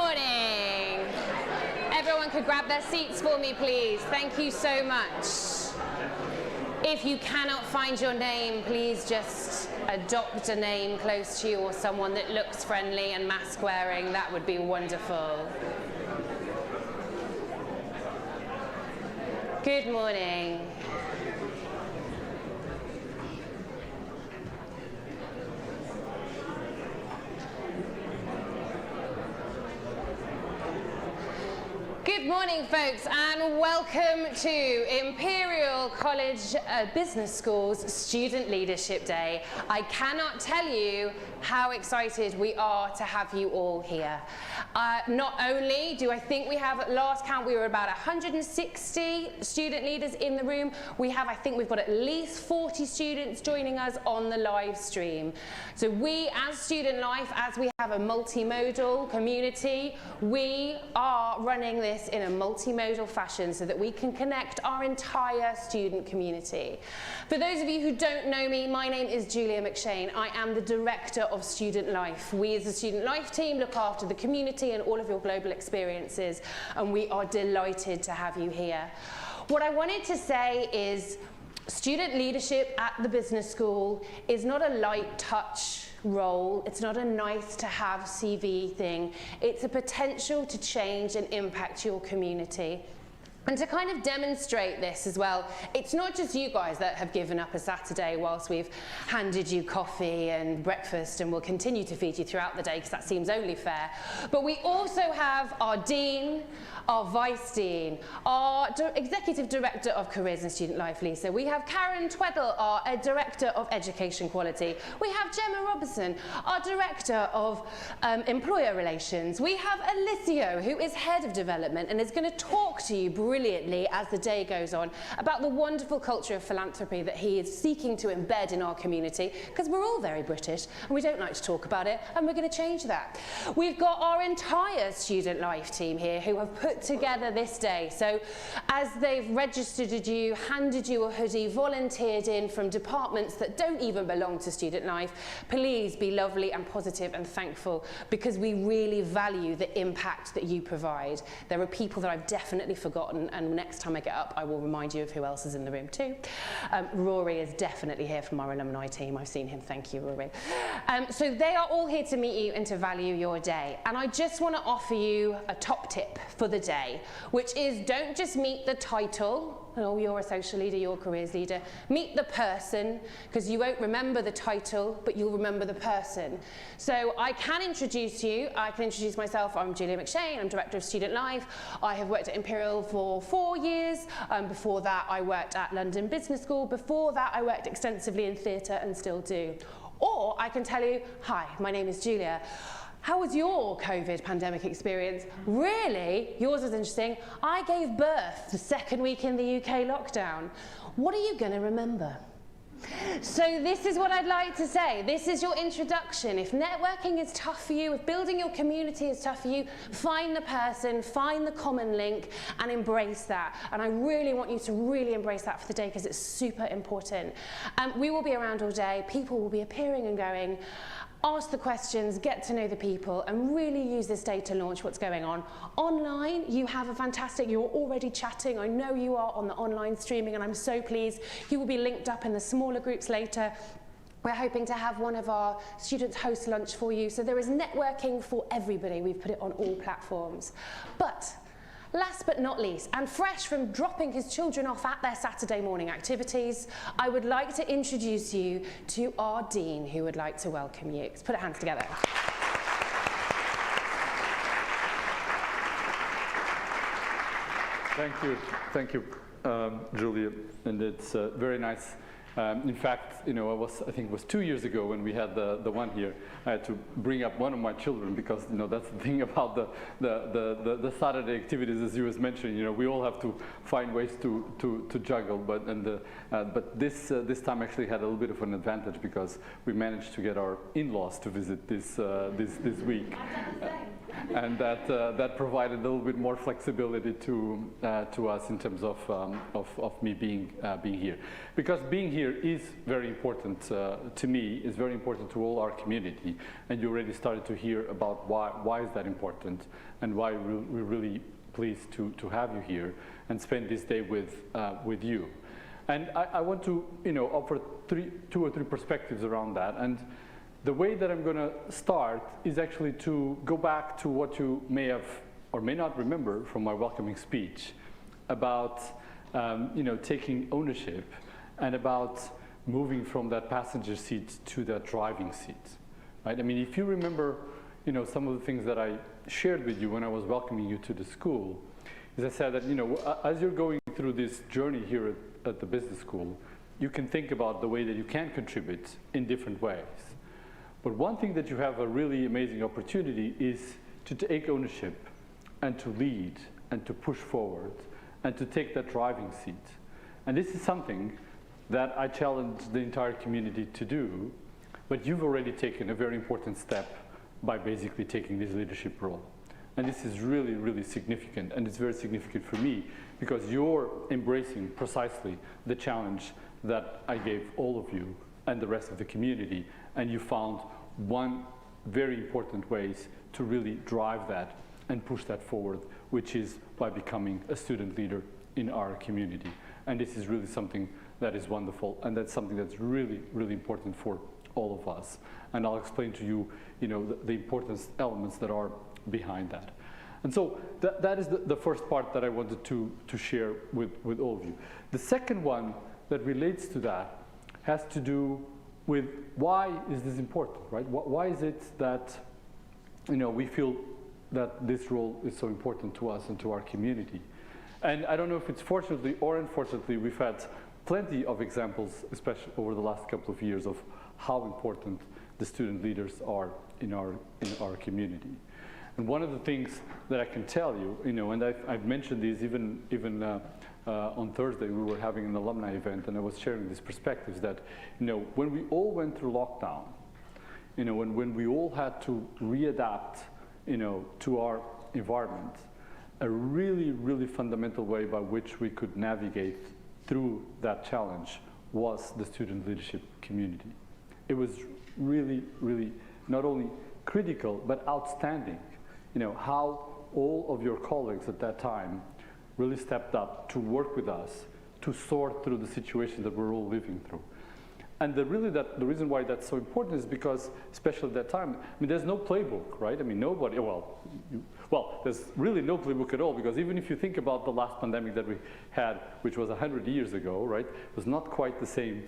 morning. Everyone could grab their seats for me, please. Thank you so much. If you cannot find your name, please just adopt a name close to you or someone that looks friendly and mask wearing. That would be wonderful. Good morning. Good morning, folks, and welcome to Imperial College Business School's Student Leadership Day. I cannot tell you how excited we are to have you all here. Not only do I think we have, at last count, we were about 160 student leaders in the room. I think we've got at least 40 students joining us on the live stream. So we, as Student Life, as we have a multimodal community, we are running this in a multimodal fashion so that we can connect our entire student community. For those of you who don't know me, my name is Julia McShane. I am the Director of Student Life. We as the Student Life team look after the community and all of your global experiences, and we are delighted to have you here. What I wanted to say is student leadership at the business school is not a light touch role. It's not a nice to have CV thing. It's a potential to change and impact your community. And to kind of demonstrate this as well, it's not just you guys that have given up a Saturday whilst we've handed you coffee and breakfast, and we'll continue to feed you throughout the day because that seems only fair. But we also have our Dean, our Vice Dean, our Executive Director of Careers and Student Life, Lisa. We have Karen Tweddle, our Director of Education Quality. We have Gemma Robertson, our Director of Employer Relations. We have Alicio, who is Head of Development and is going to talk to you brilliantly as the day goes on about the wonderful culture of philanthropy that he is seeking to embed in our community, because we're all very British and we don't like to talk about it, and we're going to change that. We've got our entire Student Life team here who have put together this day. So as they've registered you, handed you a hoodie, volunteered in from departments that don't even belong to Student Life, please be lovely and positive and thankful, because we really value the impact that you provide. There are people that I've definitely forgotten, and next time I get up I will remind you of who else is in the room too. Rory is definitely here from our alumni team. I've seen him. Thank you, Rory. So they are all here to meet you and to value your day, and I just want to offer you a top tip for the day, which is don't just meet the title. Oh, you're a social leader, you're a careers leader. Meet the person, because you won't remember the title, but you'll remember the person. So I can introduce you. I can introduce myself. I'm Julia McShane. I'm Director of Student Life. I have worked at Imperial for 4 years. Before that, I worked at London Business School. Before that, I worked extensively in theatre and still do. Or I can tell you, hi, my name is Julia. How was your COVID pandemic experience? Really? Yours was interesting. I gave birth the second week in the UK lockdown. What are you going to remember? So this is what I'd like to say. This is your introduction. If networking is tough for you, if building your community is tough for you, find the person, find the common link, and embrace that. And I really want you to really embrace that for the day, because it's super important. We will be around all day. People will be appearing and going. Ask the questions, get to know the people, and really use this day to launch what's going on. Online, you have a fantastic, you're already chatting. I know you are on the online streaming, and I'm so pleased. You will be linked up in the smaller groups later. We're hoping to have one of our students host lunch for you. So there is networking for everybody. We've put it on all platforms. But last but not least, and fresh from dropping his children off at their Saturday morning activities, I would like to introduce you to our Dean, who would like to welcome you. Let's put our hands together. Thank you, Julia, and it's very nice. In fact, you know, I think it was 2 years ago when we had the one here. I had to bring up one of my children because, you know, that's the thing about the Saturday activities, as you was mentioning. You know, we all have to find ways to juggle. But this time actually had a little bit of an advantage because we managed to get our in-laws to visit this week. and that provided a little bit more flexibility to us in terms of me being here. Because being here is very important to me, is very important to all our community, and you already started to hear about why is that important, and why we're really pleased to have you here and spend this day with you. And I want to offer two or three perspectives around that. And the way that I'm going to start is actually to go back to what you may have or may not remember from my welcoming speech about taking ownership and about moving from that passenger seat to that driving seat. Right? I mean, if you remember some of the things that I shared with you when I was welcoming you to the school, is I said that as you're going through this journey here at the business school, you can think about the way that you can contribute in different ways. But one thing that you have a really amazing opportunity is to take ownership and to lead and to push forward and to take that driving seat. And this is something that I challenge the entire community to do, but you've already taken a very important step by basically taking this leadership role. And this is really, really significant, and it's very significant for me because you're embracing precisely the challenge that I gave all of you and the rest of the community, and you found one very important ways to really drive that and push that forward, which is by becoming a student leader in our community. And this is really something that is wonderful, and that's something that's really, really important for all of us. And I'll explain to you, the important elements that are behind that. And so that is the first part that I wanted to share with all of you. The second one that relates to that has to do with why is this important, right? Why is it that we feel that this role is so important to us and to our community? And I don't know if it's fortunately or unfortunately, we've had plenty of examples, especially over the last couple of years, of how important the student leaders are in our community. And one of the things that I can tell you, and I've mentioned this even on Thursday, we were having an alumni event, and I was sharing these perspectives that, when we all went through lockdown, when we all had to readapt, to our environment, a really, really fundamental way by which we could navigate through that challenge was the student leadership community. It was really, really not only critical, but outstanding. How all of your colleagues at that time really stepped up to work with us to sort through the situation that we're all living through. And the reason why that's so important is because, especially at that time, there's no playbook, right? Nobody, there's really no playbook at all, because even if you think about the last pandemic that we had, which was 100 years ago, right? It was not quite the same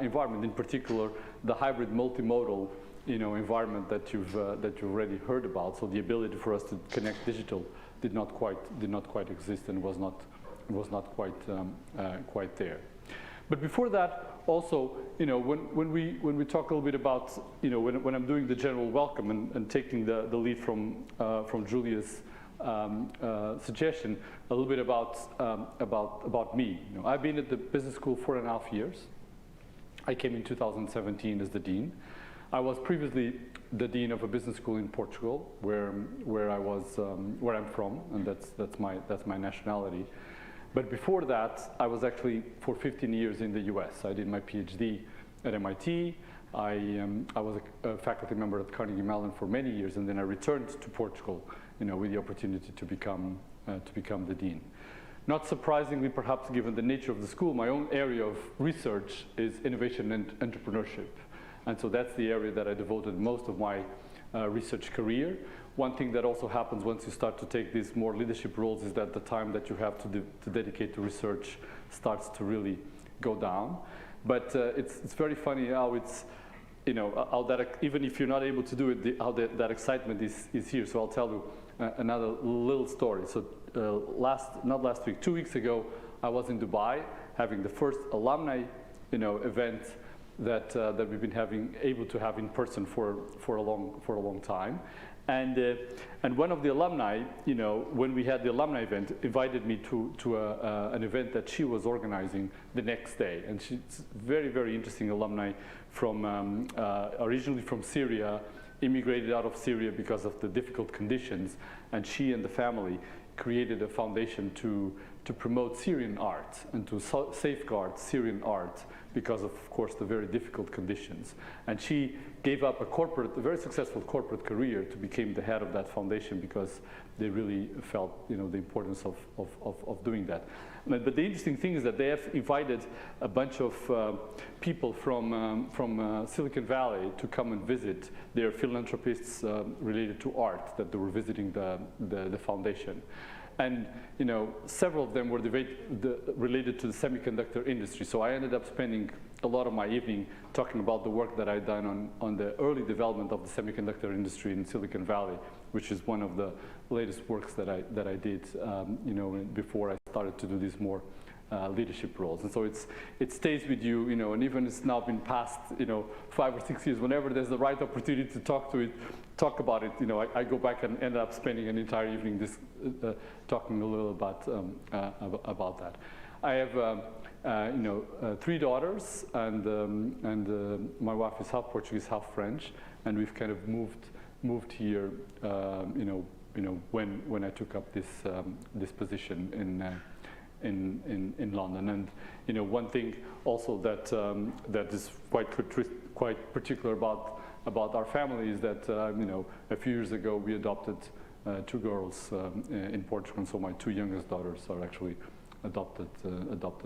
environment. In particular, the hybrid multimodal environment that you've already heard about. So the ability for us to connect digital did not quite exist, and was not quite there. But before that, also, when we talk a little bit about, when I'm doing the general welcome and taking the lead from Julia's suggestion, a little bit about me. I've been at the business school 4.5 years. I came in 2017 as the dean. I was previously the dean of a business school in Portugal, where I'm from, and that's my nationality. But before that, I was actually for 15 years in the US. I did my PhD at MIT. I was a faculty member at Carnegie Mellon for many years, and then I returned to Portugal, with the opportunity to become the dean. Not surprisingly, perhaps given the nature of the school, my own area of research is innovation and entrepreneurship. And so that's the area that I devoted most of my research career. One thing that also happens once you start to take these more leadership roles is that the time that you have to dedicate to research starts to really go down. But it's very funny how it's, how that, even if you're not able to do it, how that excitement is here. So I'll tell you another little story. So not last week, 2 weeks ago, I was in Dubai having the first alumni, event that we've been able to have in person for a long time. And one of the alumni, when we had the alumni event, invited me to an event that she was organizing the next day. And she's very, very interesting alumni from originally from Syria, immigrated out of Syria because of the difficult conditions, and she and the family created a foundation to promote Syrian art and to safeguard Syrian art because of course, the very difficult conditions. And she gave up a very successful corporate career to become the head of that foundation because they really felt, the importance of doing that. But the interesting thing is that they have invited a bunch of people from Silicon Valley to come and visit. They are philanthropists related to art that they were visiting the foundation. And several of them were related to the semiconductor industry. So I ended up spending a lot of my evening talking about the work that I'd done on the early development of the semiconductor industry in Silicon Valley, which is one of the latest works that I did, before I started to do these more leadership roles. And so it stays with you, and even it's now been past, 5 or 6 years, whenever there's the right opportunity to talk about it, I go back and end up spending an entire evening talking a little about that. I have 3 daughters, and my wife is half Portuguese, half French, and we've kind of moved here, when I took up this position in London. And one thing also that is quite particular about our family is that a few years ago we adopted 2 girls in Portugal, and so my 2 youngest daughters are actually adopted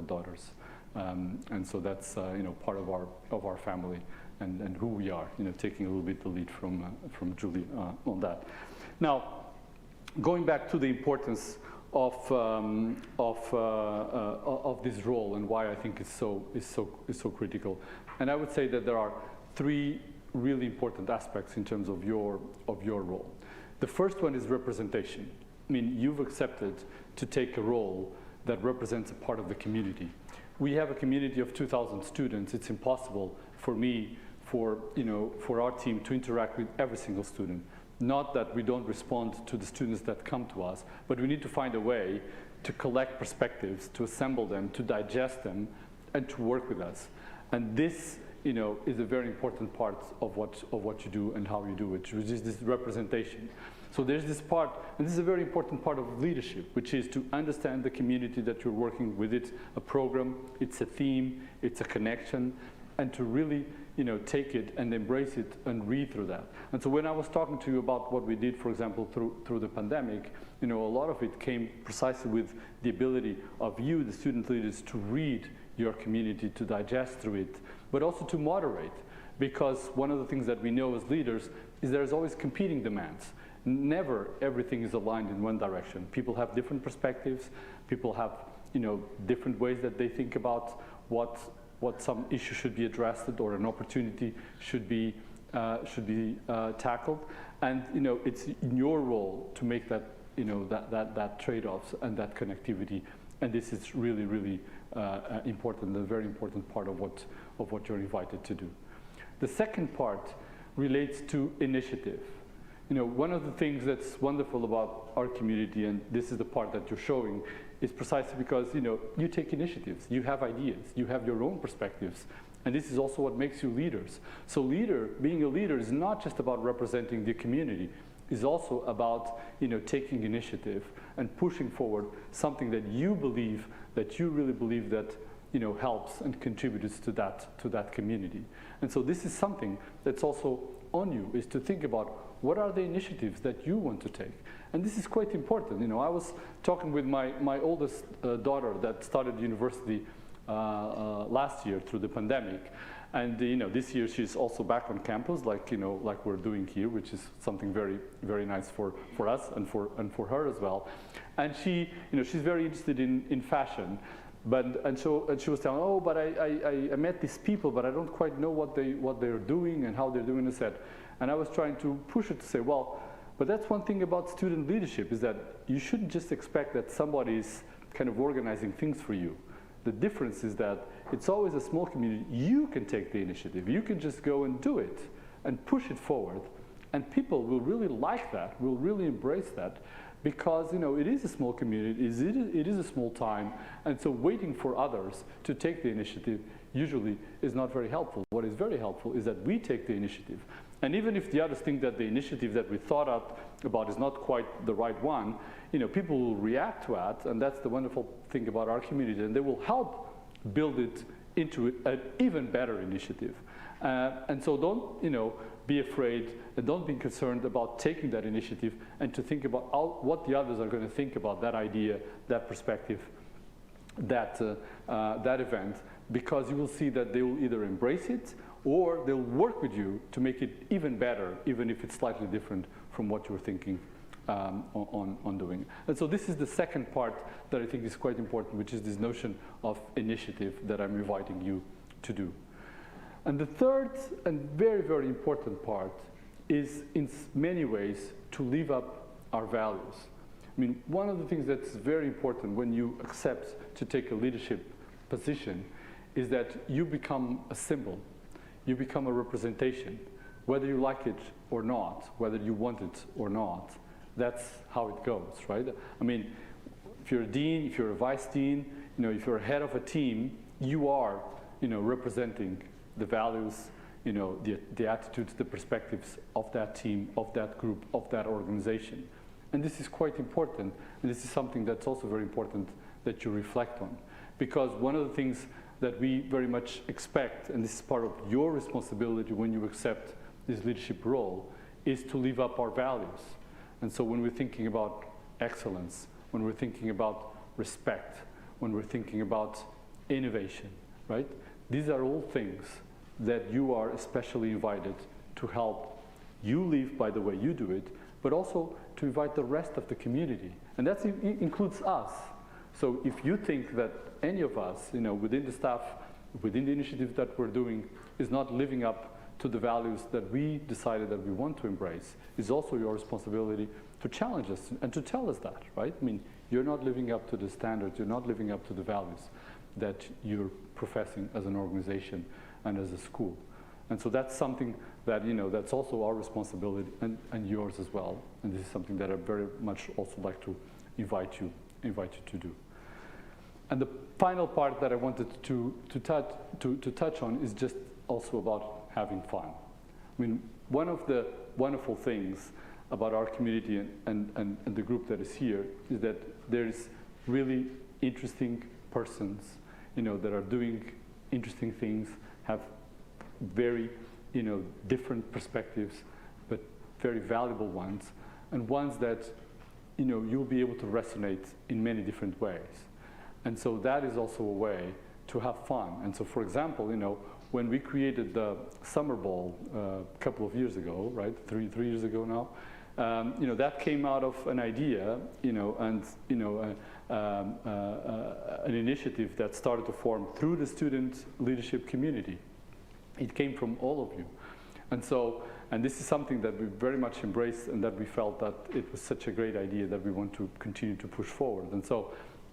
daughters, and so that's part of our family and who we are. Taking a little bit the lead from Julie on that. Now, going back to the importance of this role and why I think it's so critical, and I would say that there are 3 really important aspects in terms of your role. The first one is representation. I mean, you've accepted to take a role that represents a part of the community. We have a community of 2,000 students. It's impossible for me, for our team to interact with every single student. Not that we don't respond to the students that come to us, but we need to find a way to collect perspectives, to assemble them, to digest them, and to work with us. And this, is a very important part of what you do and how you do it, which is this representation. So there's this part, and this is a very important part of leadership, which is to understand the community that you're working with. It's a program, it's a theme, it's a connection, and to really take it and embrace it and read through that. And so when I was talking to you about what we did, for example, through the pandemic, a lot of it came precisely with the ability of you, the student leaders, to read your community, to digest through it, but also to moderate. Because one of the things that we know as leaders is there's always competing demands. Never everything is aligned in one direction. People have different perspectives. People have, different ways that they think about what some issue should be addressed or an opportunity should be tackled. And it's in your role to make that that trade-offs and that connectivity. And this is really, really important, a very important part of what you're invited to do. The second part relates to initiative. One of the things that's wonderful about our community, and this is the part that you're showing, is precisely because you take initiatives, you have ideas, you have your own perspectives, and this is also what makes you leaders. So being a leader is not just about representing the community, it's also about taking initiative and pushing forward something that you believe, that you really believe that helps and contributes to that community. And so this is something that's also on you, is to think about what are the initiatives that you want to take. And this is quite important. I was talking with my oldest daughter that started university last year through the pandemic. And this year she's also back on campus, like we're doing here, which is something very, very nice for us and for her as well. And she's very interested in fashion. And she was telling, but I met these people, but I don't quite know what they're doing and how they're doing this. And I was trying to push her to say, but that's one thing about student leadership, is that you shouldn't just expect that somebody's kind of organizing things for you. The difference is that it's always a small community. You can take the initiative. You can just go and do it and push it forward. And people will really like that, will really embrace that, because it is a small community, it is a small time, and so waiting for others to take the initiative usually is not very helpful. What is very helpful is that we take the initiative. And even if the others think that the initiative that we thought about is not quite the right one, people will react to that, and that's the wonderful thing about our community, and they will help build it into an even better initiative. And so don't, be afraid and don't be concerned about taking that initiative and to think about what the others are going to think about that idea, that perspective, that event, because you will see that they will either embrace it or they'll work with you to make it even better, even if it's slightly different from what you're thinking on doing. And so this is the second part that I think is quite important, which is this notion of initiative that I'm inviting you to do. And the third and very, very important part is in many ways to live up our values. I mean, one of the things that's very important when you accept to take a leadership position is that you become a symbol, you become a representation, whether you like it or not, whether you want it or not. That's how it goes, right? I mean, if you're a dean, if you're a vice dean, if you're head of a team, you are, representing the values, the attitudes, the perspectives of that team, of that group, of that organization. And this is quite important, and this is something that's also very important that you reflect on. Because one of the things that we very much expect, and this is part of your responsibility when you accept this leadership role, is to live up our values. And so when we're thinking about excellence, when we're thinking about respect, when we're thinking about innovation, right? These are all things that you are especially invited to help you live by the way you do it, but also to invite the rest of the community. And that includes us. So if you think that any of us, within the staff, within the initiative that we're doing, is not living up to the values that we decided that we want to embrace, it's also your responsibility to challenge us and to tell us that, right? I mean, you're not living up to the standards, you're not living up to the values that you're professing as an organization and as a school. And so that's something that, that's also our responsibility and yours as well. And this is something that I very much also like to invite you to do. And the final part that I wanted to touch on is just also about having fun. I mean, one of the wonderful things about our community and the group that is here is that there's really interesting persons, that are doing interesting things, have very, different perspectives, but very valuable ones, and ones that, you'll be able to resonate in many different ways. And so that is also a way to have fun. And so, for example, when we created the Summer Ball a couple of years ago, right, three years ago now, that came out of an idea, and an initiative that started to form through the student leadership community. It came from all of you. And this is something that we very much embraced, and that we felt that it was such a great idea that we want to continue to push forward.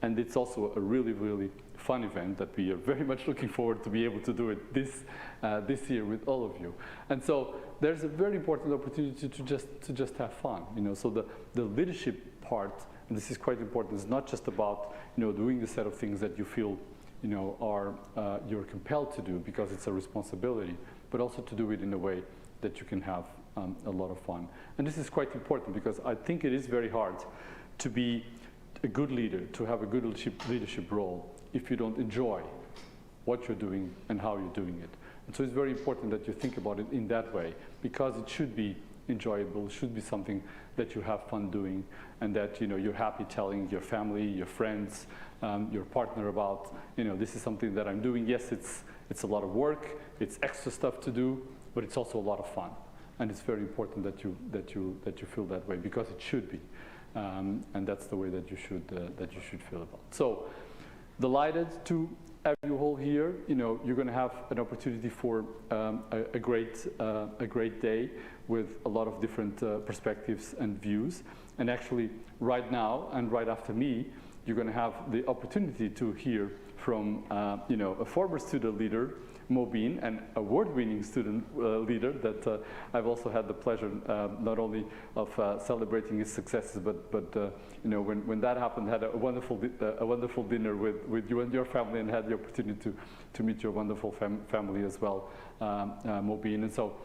And it's also a really, really fun event that we are very much looking forward to be able to do it this year with all of you. And so there's a very important opportunity to just have fun. So the leadership part, and this is quite important, is not just about doing the set of things that you feel you're compelled to do because it's a responsibility, but also to do it in a way that you can have a lot of fun. And this is quite important because I think it is very hard to be a good leader, to have a good leadership role if you don't enjoy what you're doing and how you're doing it. And so it's very important that you think about it in that way, because it should be enjoyable, it should be something that you have fun doing, and that you're happy telling your family, your friends, your partner about, this is something that I'm doing. Yes, it's a lot of work, it's extra stuff to do, but it's also a lot of fun. And it's very important that you feel that way, because it should be. And that's the way that you should feel about it. So, delighted to have you all here. You're going to have an opportunity for a great day with a lot of different perspectives and views. And actually, right now and right after me, you're going to have the opportunity to hear from a former student leader, Mobeen, an award-winning student leader that I've also had the pleasure not only of celebrating his successes, but when that happened, had a wonderful dinner with you and your family, and had the opportunity to meet your wonderful family as well, Mobeen. And so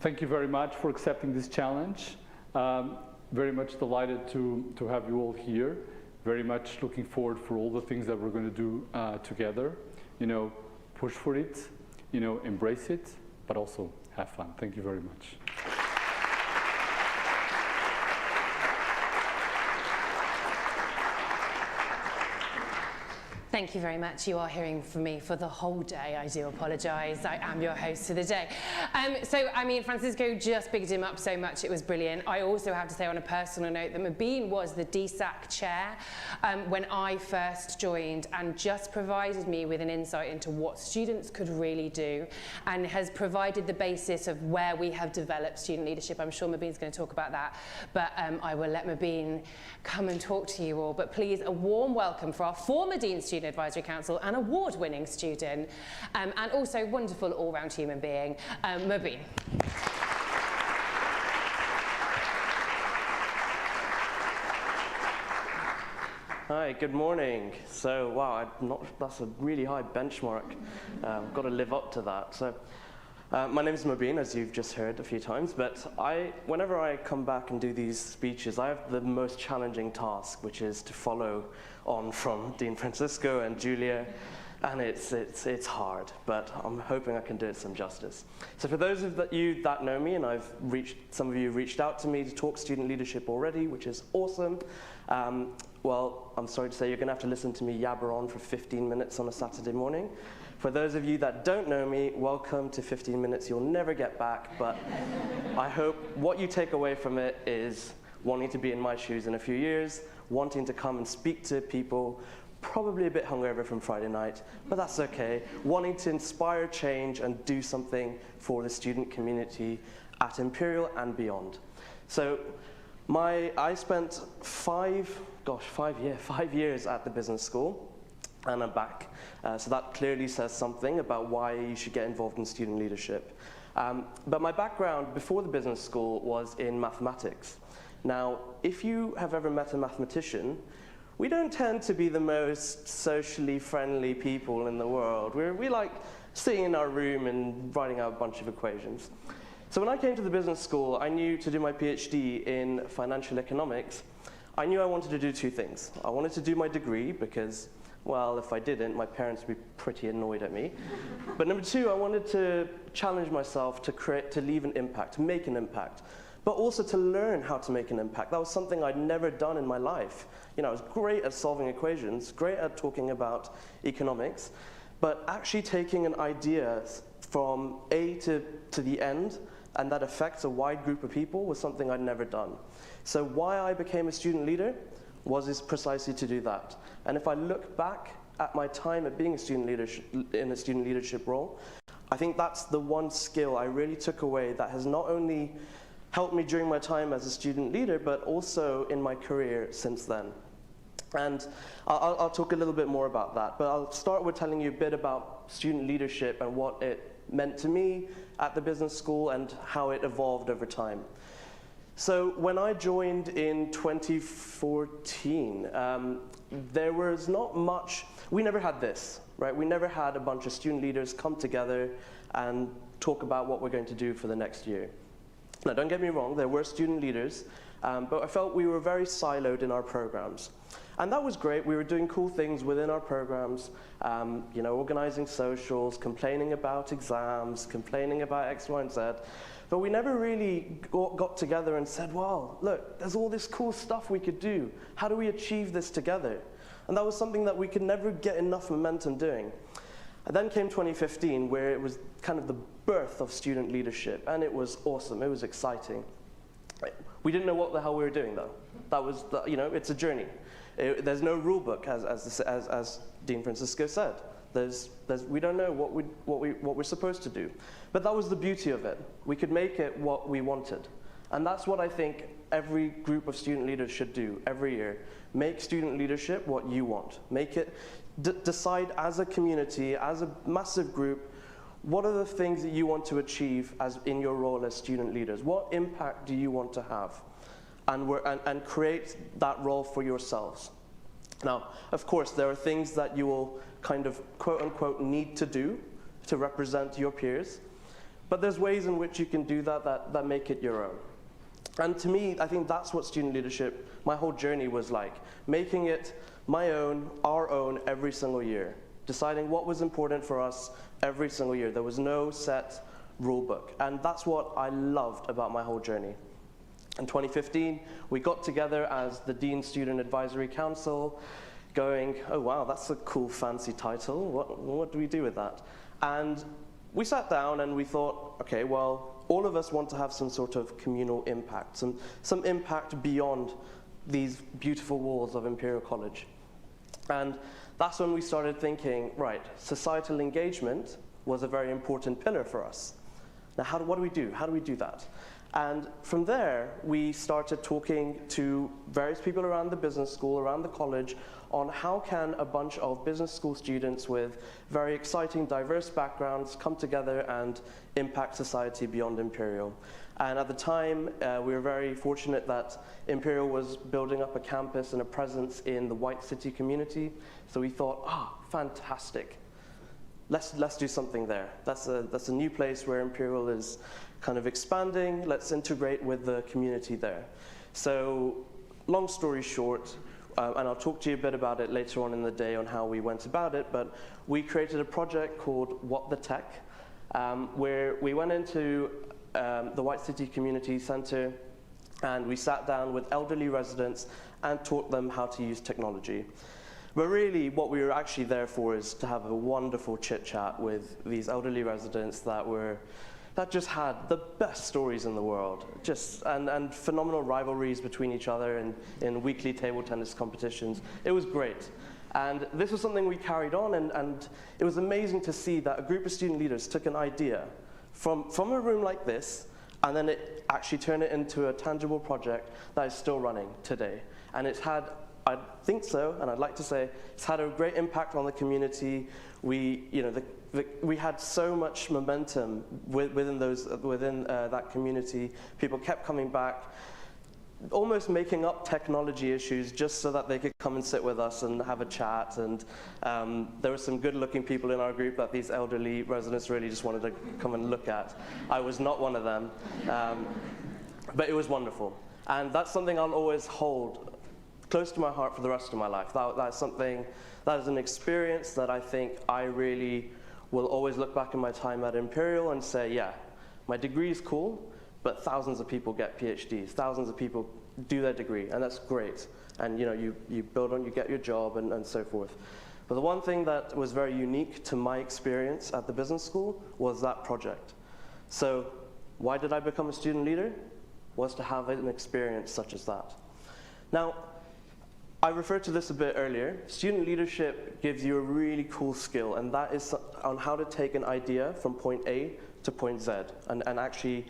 thank you very much for accepting this challenge. Very much delighted to have you all here. Very much looking forward for all the things that we're going to do together. You know, push for it, you know, embrace it, but also have fun. Thank you very much. Thank you very much. You are hearing from me for the whole day. I do apologise. I am your host for the day. So, I mean, Francisco just bigged him up so much. It was brilliant. I also have to say on a personal note that Mabine was the DSAC chair when I first joined and just provided me with an insight into what students could really do and has provided the basis of where we have developed student leadership. I'm sure Mabine's going to talk about that, but I will let Mabine come and talk to you all. But please, a warm welcome for our former Dean Student Advisory Council and award-winning student, and also wonderful all-round human being, Mabine. Hi, good morning. So, wow, that's a really high benchmark. I've got to live up to that. So, my name is Mabine, as you've just heard a few times, but whenever I come back and do these speeches, I have the most challenging task, which is to follow on from Dean Francisco and Julia, and it's hard, but I'm hoping I can do it some justice. So for those of you that know me, and some of you reached out to me to talk student leadership already, which is awesome. Well, I'm sorry to say you're going to have to listen to me yabber on for 15 minutes on a Saturday morning. For those of you that don't know me, welcome to 15 minutes you'll never get back, but I hope what you take away from it is wanting to be in my shoes in a few years, wanting to come and speak to people, probably a bit hungover from Friday night, but that's okay, wanting to inspire change and do something for the student community at Imperial and beyond. So I spent 5 years at the business school, and I'm back. So that clearly says something about why you should get involved in student leadership. But my background before the business school was in mathematics. Now, if you have ever met a mathematician, we don't tend to be the most socially friendly people in the world. We like sitting in our room and writing out a bunch of equations. So when I came to the business school, I knew to do my PhD in financial economics, I knew I wanted to do 2 things. I wanted to do my degree because, well, if I didn't, my parents would be pretty annoyed at me. But number 2, I wanted to challenge myself to leave an impact, to make an impact, but also to learn how to make an impact. That was something I'd never done in my life. You know, I was great at solving equations, great at talking about economics, but actually taking an idea from A to the end, and that affects a wide group of people, was something I'd never done. So why I became a student leader is precisely to do that. And if I look back at my time at being in a student leadership role, I think that's the one skill I really took away that has not only helped me during my time as a student leader, but also in my career since then. And I'll talk a little bit more about that, but I'll start with telling you a bit about student leadership and what it meant to me at the business school and how it evolved over time. So when I joined in 2014, there was not much, we never had this, right? We never had a bunch of student leaders come together and talk about what we're going to do for the next year. Now, don't get me wrong, there were student leaders, but I felt we were very siloed in our programs. And that was great. We were doing cool things within our programs, you know, organizing socials, complaining about exams, complaining about X, Y, and Z. But we never really got together and said, well, look, there's all this cool stuff we could do. How do we achieve this together? And that was something that we could never get enough momentum doing. And then came 2015, where it was kind of the birth of student leadership, and it was awesome. It was exciting. We didn't know what the hell we were doing, though. That was, you know, it's a journey. There's no rule book, as Dean Francisco said. We don't know what we're supposed to do. But that was the beauty of it. We could make it what we wanted. And that's what I think every group of student leaders should do every year. Make student leadership what you want. Make it, decide as a community, as a massive group, what are the things that you want to achieve in your role as student leaders? What impact do you want to have? And create that role for yourselves. Now, of course, there are things that you will kind of quote unquote need to do to represent your peers, But there's ways in which you can do that make it your own. And to me, I think that's what student leadership, my whole journey was like, making it my own, our own, every single year, deciding what was important for us every single year. There was no set rule book, and that's what I loved about my whole journey. In 2015, we got together as the Dean Student Advisory Council, going, oh wow, that's a cool fancy title, what do we do with that? And we sat down and we thought, okay, well, all of us want to have some sort of communal impact, some impact beyond these beautiful walls of Imperial College. And that's when we started thinking, right, societal engagement was a very important pillar for us. Now, what do we do? How do we do that? And from there, we started talking to various people around the business school, around the college, on how can a bunch of business school students with very exciting, diverse backgrounds come together and impact society beyond Imperial. And at the time, we were very fortunate that Imperial was building up a campus and a presence in the White City community. So we thought, fantastic. Let's do something there. That's a new place where Imperial is kind of expanding. Let's integrate with the community there. So long story short, and I'll talk to you a bit about it later on in the day on how we went about it, but we created a project called What the Tech, where we went into the White City Community Center and we sat down with elderly residents and taught them how to use technology. But really, what we were actually there for is to have a wonderful chit-chat with these elderly residents that just had the best stories in the world, and phenomenal rivalries between each other in weekly table tennis competitions. It was great. And this was something we carried on, and it was amazing to see that a group of student leaders took an idea from a room like this, and then it actually turned it into a tangible project that is still running today. And it's had, I think so, and I'd like to say, it's had a great impact on the community. We had so much momentum within that community. People kept coming back, almost making up technology issues just so that they could come and sit with us and have a chat. And there were some good-looking people in our group that these elderly residents really just wanted to come and look at. I was not one of them, but it was wonderful. And that's something I'll always hold close to my heart for the rest of my life. That's something, that is an experience that I think I really will always look back in my time at Imperial and say, yeah, my degree is cool, but thousands of people get PhDs, thousands of people do their degree, and that's great. And you build on, you get your job and so forth. But the one thing that was very unique to my experience at the business school was that project. So why did I become a student leader? Was to have an experience such as that. Now, I referred to this a bit earlier. Student leadership gives you a really cool skill, and that is on how to take an idea from point A to point Z and actually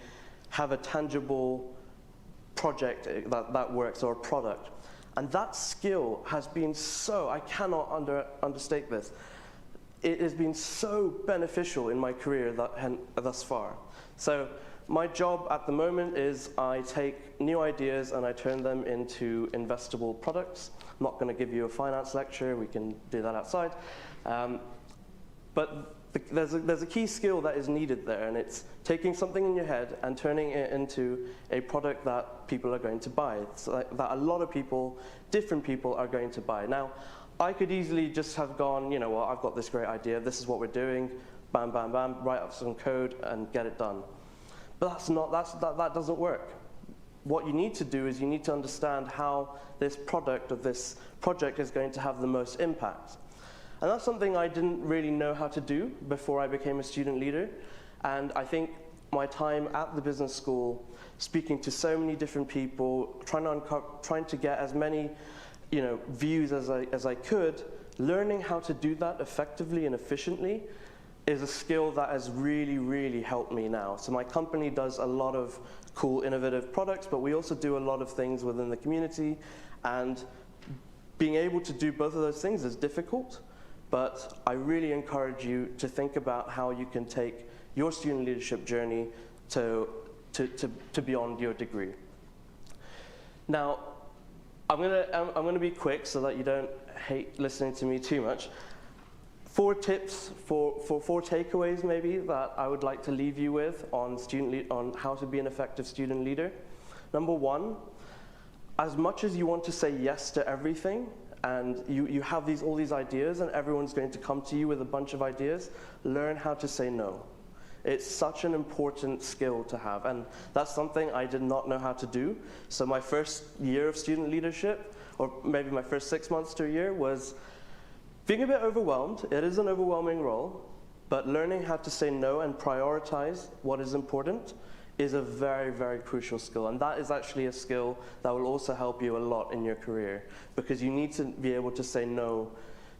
have a tangible project that works, or a product. And that skill has been so, I cannot understate this, it has been so beneficial in my career thus far. So my job at the moment is I take new ideas and I turn them into investable products. I'm not going to give you a finance lecture, we can do that outside. But there's a key skill that is needed there, and it's taking something in your head and turning it into a product that people are going to buy, so that a lot of people, different people, are going to buy. Now, I could easily just have gone, well, I've got this great idea, this is what we're doing, bam, bam, bam, write up some code and get it done. But that doesn't work. What you need to do is you need to understand how this product or this project is going to have the most impact. And that's something I didn't really know how to do before I became a student leader. And I think my time at the business school, speaking to so many different people, trying to get as many views as I could, learning how to do that effectively and efficiently is a skill that has really, really helped me now. So my company does a lot of cool, innovative products, but we also do a lot of things within the community. And being able to do both of those things is difficult. But I really encourage you to think about how you can take your student leadership journey to beyond your degree. Now, I'm gonna be quick so that you don't hate listening to me too much. 4 tips for 4 takeaways maybe that I would like to leave you with on on how to be an effective student leader. Number 1, as much as you want to say yes to everything, and you have all these ideas and everyone's going to come to you with a bunch of ideas, learn how to say no. It's such an important skill to have, and that's something I did not know how to do. So my first year of student leadership, or maybe my first 6 months to a year, was being a bit overwhelmed. It is an overwhelming role, but learning how to say no and prioritize what is important is a very, very crucial skill. And that is actually a skill that will also help you a lot in your career, because you need to be able to say no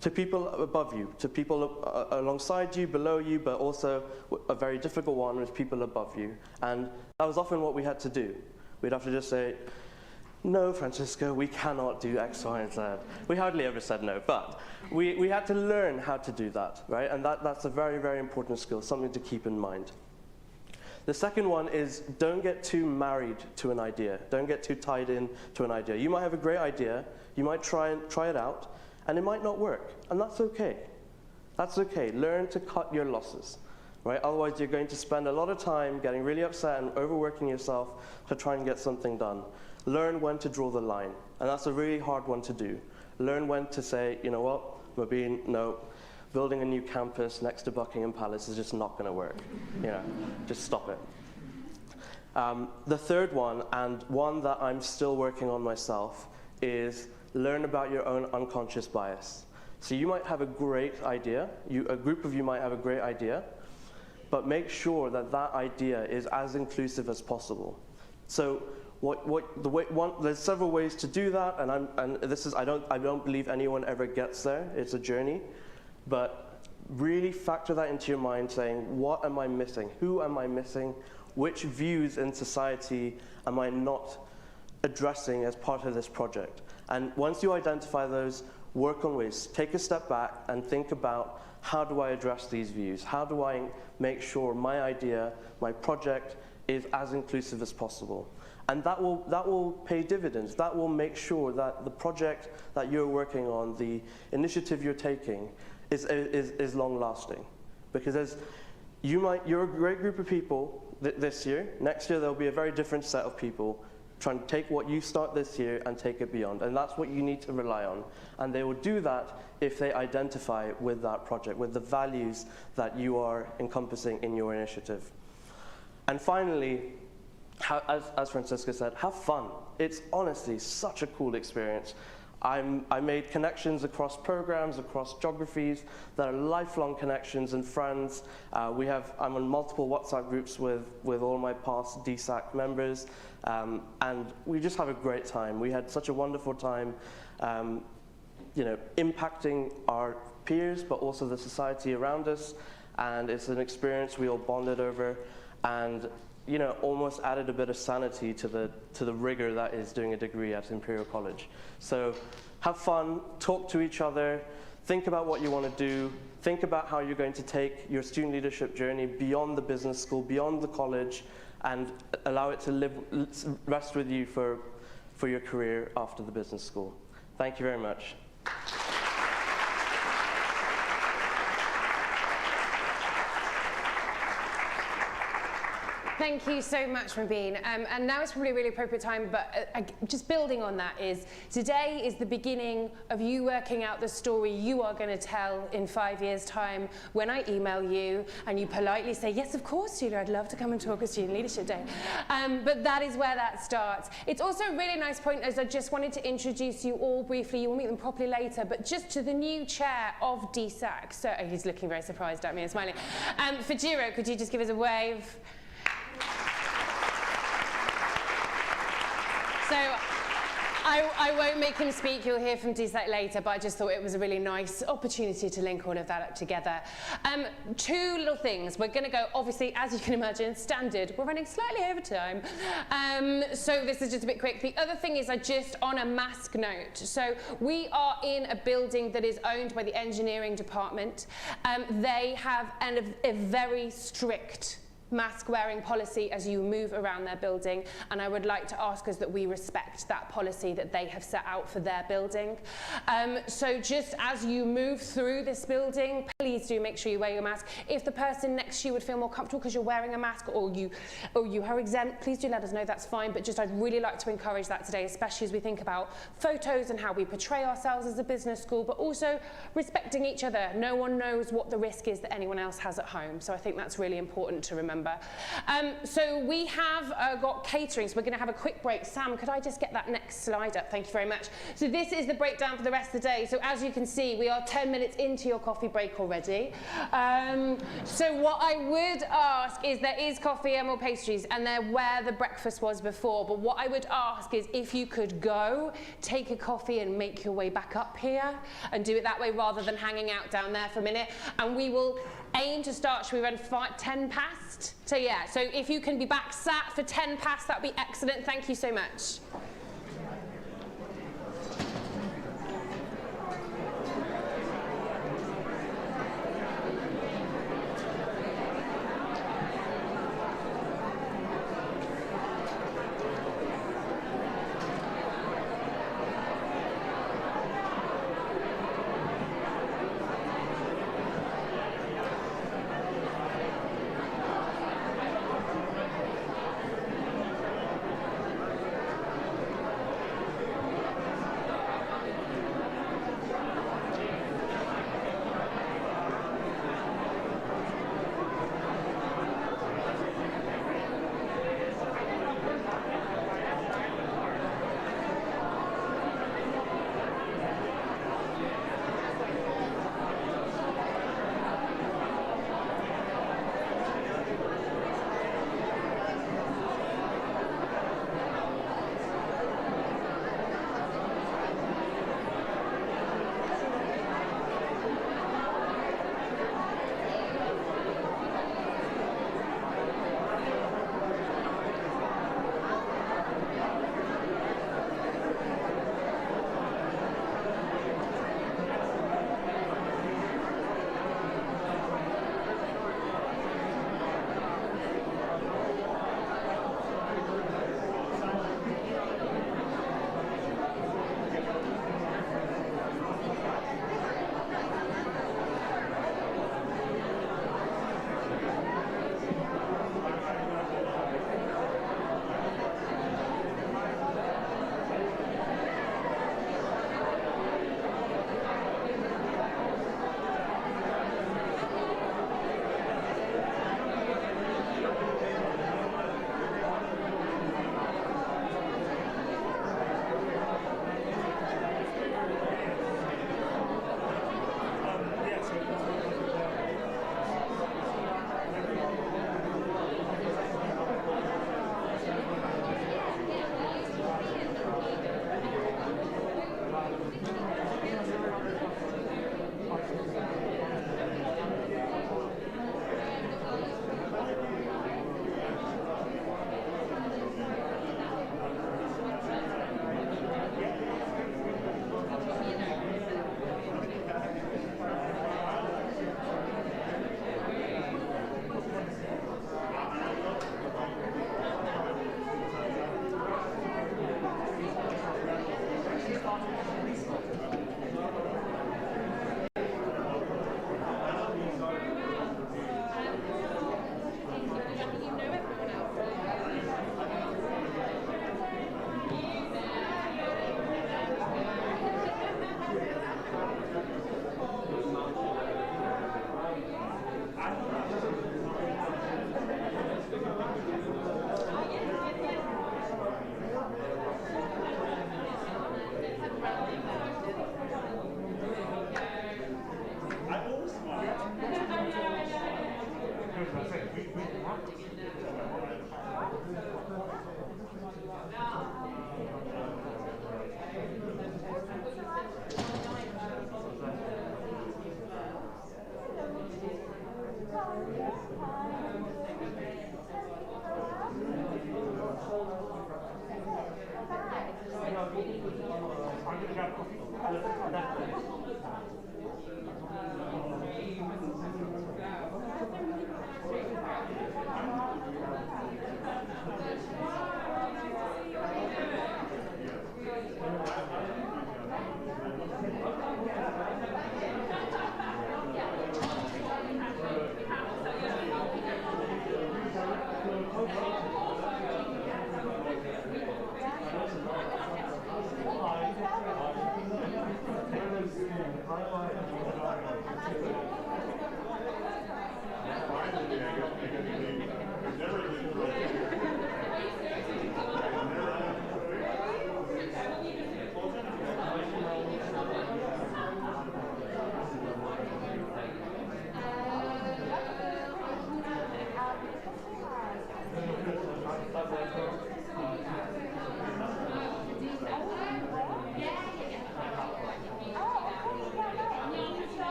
to people above you, to people alongside you, below you, but also a very difficult one with people above you. And that was often what we had to do. We'd have to just say, no, Francisco, we cannot do X, Y, and Z. We hardly ever said no, but we had to learn how to do that, right? And that's a very, very important skill, something to keep in mind. The second one is don't get too married to an idea. Don't get too tied in to an idea. You might have a great idea, you might try it out, and it might not work, and that's okay. That's okay. Learn to cut your losses, right? Otherwise, you're going to spend a lot of time getting really upset and overworking yourself to try and get something done. Learn when to draw the line, and that's a really hard one to do. Learn when to say, you know what, Mobeen, no, building a new campus next to Buckingham Palace is just not going to work. You know, just stop it. The third one, and one that I'm still working on myself, is learn about your own unconscious bias. So you might have a great idea, a group of you might have a great idea, but make sure that that idea is as inclusive as possible. So there's several ways to do that, and I don't believe anyone ever gets there. It's a journey, but really factor that into your mind, saying, what am I missing? Who am I missing? Which views in society am I not addressing as part of this project? And once you identify those, work on ways. Take a step back and think about, how do I address these views? How do I make sure my idea, my project, is as inclusive as possible? And that will pay dividends. That will make sure that the project that you're working on, the initiative you're taking, is long-lasting. Because you're a great group of people this year. Next year, there'll be a very different set of people trying to take what you start this year and take it beyond. And that's what you need to rely on. And they will do that if they identify with that project, with the values that you are encompassing in your initiative. And finally, as Francisco said, have fun. It's honestly such a cool experience. I made connections across programs, across geographies that are lifelong connections and friends. I'm on multiple WhatsApp groups with all my past DSAC members, and we just have a great time. We had such a wonderful time, impacting our peers, but also the society around us. And it's an experience we all bonded over, and almost added a bit of sanity to the rigor that is doing a degree at Imperial College. So have fun, talk to each other, think about what you want to do, think about how you're going to take your student leadership journey beyond the business school, beyond the college, and allow it to rest with you for your career after the business school. Thank you very much. Thank you so much, Mobeen. And now it's probably a really appropriate time, but just building on that today is the beginning of you working out the story you are going to tell in 5 years' time when I email you and you politely say, yes, of course, Julia, I'd love to come and talk at Student Leadership Day. But that is where that starts. It's also a really nice point, as I just wanted to introduce you all briefly. You will meet them properly later, but just to the new chair of DSAC. So he's looking very surprised at me and smiling. Fajiro, could you just give us a wave? So I won't make him speak, you'll hear from DSAC later, but I just thought it was a really nice opportunity to link all of that up together. 2 little things. We're going to go, obviously, as you can imagine, standard. We're running slightly over time. So this is just a bit quick. The other thing is just on a mask note. So we are in a building that is owned by the engineering department. They have a very strict mask wearing policy as you move around their building, and I would like to ask us that we respect that policy that they have set out for their building. So just as you move through this building, please do make sure you wear your mask. If the person next to you would feel more comfortable because you're wearing a mask, or you are exempt, please do let us know, that's fine. But just I'd really like to encourage that today, especially as we think about photos and how we portray ourselves as a business school, but also respecting each other. No one knows what the risk is that anyone else has at home, so I think that's really important to remember. So we have got catering, so we're going to have a quick break. Sam, could I just get that next slide up? Thank you very much. So this is the breakdown for the rest of the day. So as you can see, we are 10 minutes into your coffee break already. So what I would ask is there is coffee and more pastries, and they're where the breakfast was before. But what I would ask is if you could go, take a coffee and make your way back up here and do it that way rather than hanging out down there for a minute. And we will aim to start, should we run 10 past? So yeah, so if you can be back sat for 10 past, that'd be excellent. Thank you so much.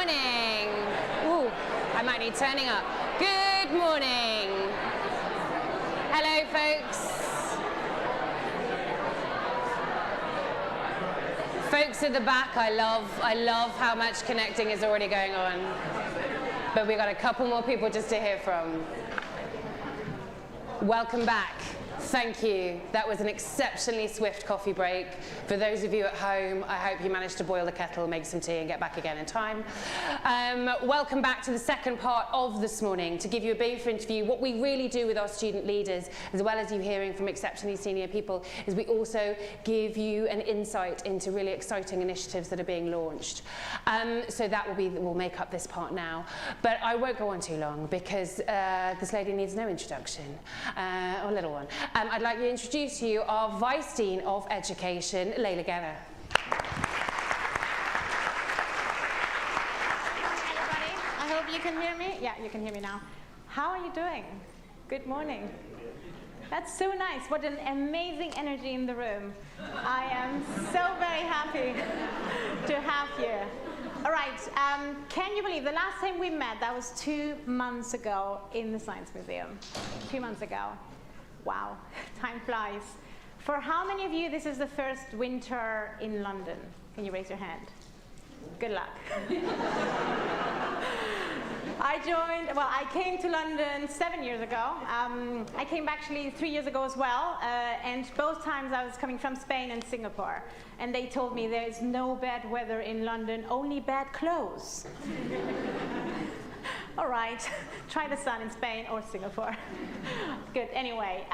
morning. Ooh, I might need turning up. Good morning. Hello, folks. Folks at the back, I love how much connecting is already going on. But we've got a couple more people just to hear from. Welcome back. Thank you. That was an exceptionally swift coffee break. For those of you at home, I hope you managed to boil the kettle, make some tea, and get back again in time. Welcome back to the second part of this morning to give you a brief interview. What we really do with our student leaders, as well as you hearing from exceptionally senior people, is we also give you an insight into really exciting initiatives that are being launched. So that will make up this part now. But I won't go on too long because this lady needs no introduction, or a little one. I'd like to introduce to you our Vice Dean of Education, Leila Genna. Hi, everybody. I hope you can hear me. Yeah, you can hear me now. How are you doing? Good morning. That's so nice. What an amazing energy in the room. I am so very happy to have you. All right, can you believe the last time we met, that was 2 months ago in the Science Museum. 2 months ago. Wow, time flies. For how many of you this is the first winter in London? Can you raise your hand? Good luck. I came to London 7 years ago. I came actually 3 years ago as well, and both times I was coming from Spain and Singapore. And they told me there is no bad weather in London, only bad clothes. All right, try the sun in Spain or Singapore. Good, anyway,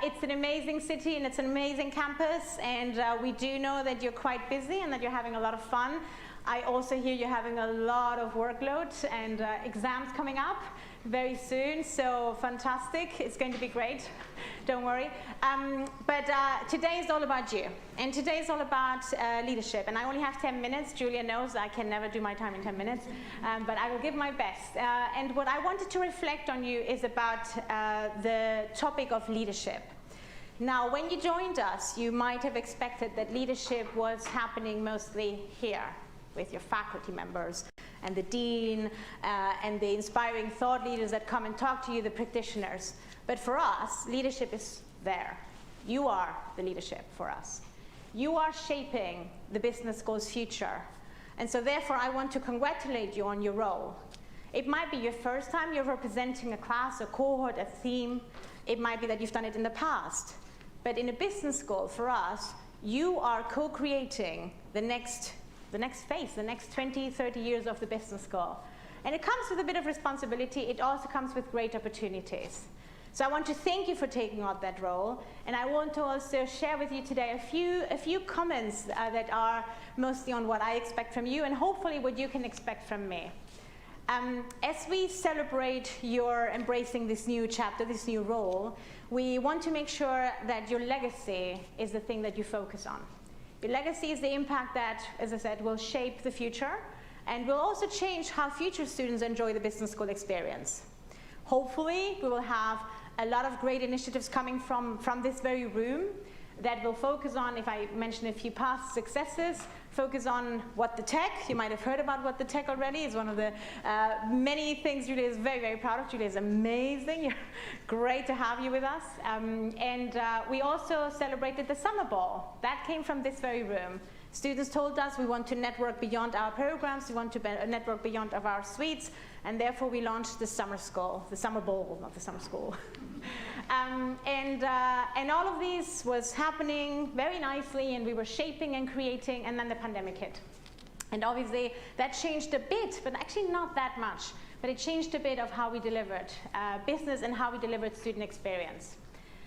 it's an amazing city and it's an amazing campus, and we do know that you're quite busy and that you're having a lot of fun. I also hear you're having a lot of workload and exams coming up very soon, so fantastic. It's going to be great, don't worry. But today is all about you, and today is all about leadership. And I only have 10 minutes. Julia knows I can never do my time in 10 minutes, but I will give my best. And what I wanted to reflect on you is about the topic of leadership. Now, when you joined us, you might have expected that leadership was happening mostly here, with your faculty members and the dean and the inspiring thought leaders that come and talk to you, the practitioners. But for us, leadership is there. You are the leadership for us. You are shaping the business school's future. And so therefore, I want to congratulate you on your role. It might be your first time you're representing a class, a cohort, a theme. It might be that you've done it in the past. But in a business school, for us, you are co-creating the next phase, the next 20, 30 years of the business school. And it comes with a bit of responsibility. It also comes with great opportunities. So I want to thank you for taking on that role. And I want to also share with you today a few comments that are mostly on what I expect from you and hopefully what you can expect from me. As we celebrate your embracing this new chapter, this new role, we want to make sure that your legacy is the thing that you focus on. Your legacy is the impact that, as I said, will shape the future and will also change how future students enjoy the business school experience. Hopefully, we will have a lot of great initiatives coming from this very room that will focus on, if I mention a few past successes, focus on What the Tech. You might have heard about What the Tech already. It's one of the many things Julia is very, very proud of. Julia is amazing. You're great to have you with us. We also celebrated the Summer Ball. That came from this very room. Students told us we want to network beyond our programs, we want to network beyond of our suites, and therefore we launched the Summer School, the Summer Bowl, not the Summer School. And all of these was happening very nicely, and we were shaping and creating, and then the pandemic hit. And obviously that changed a bit, but actually not that much, but it changed a bit of how we delivered business and how we delivered student experience.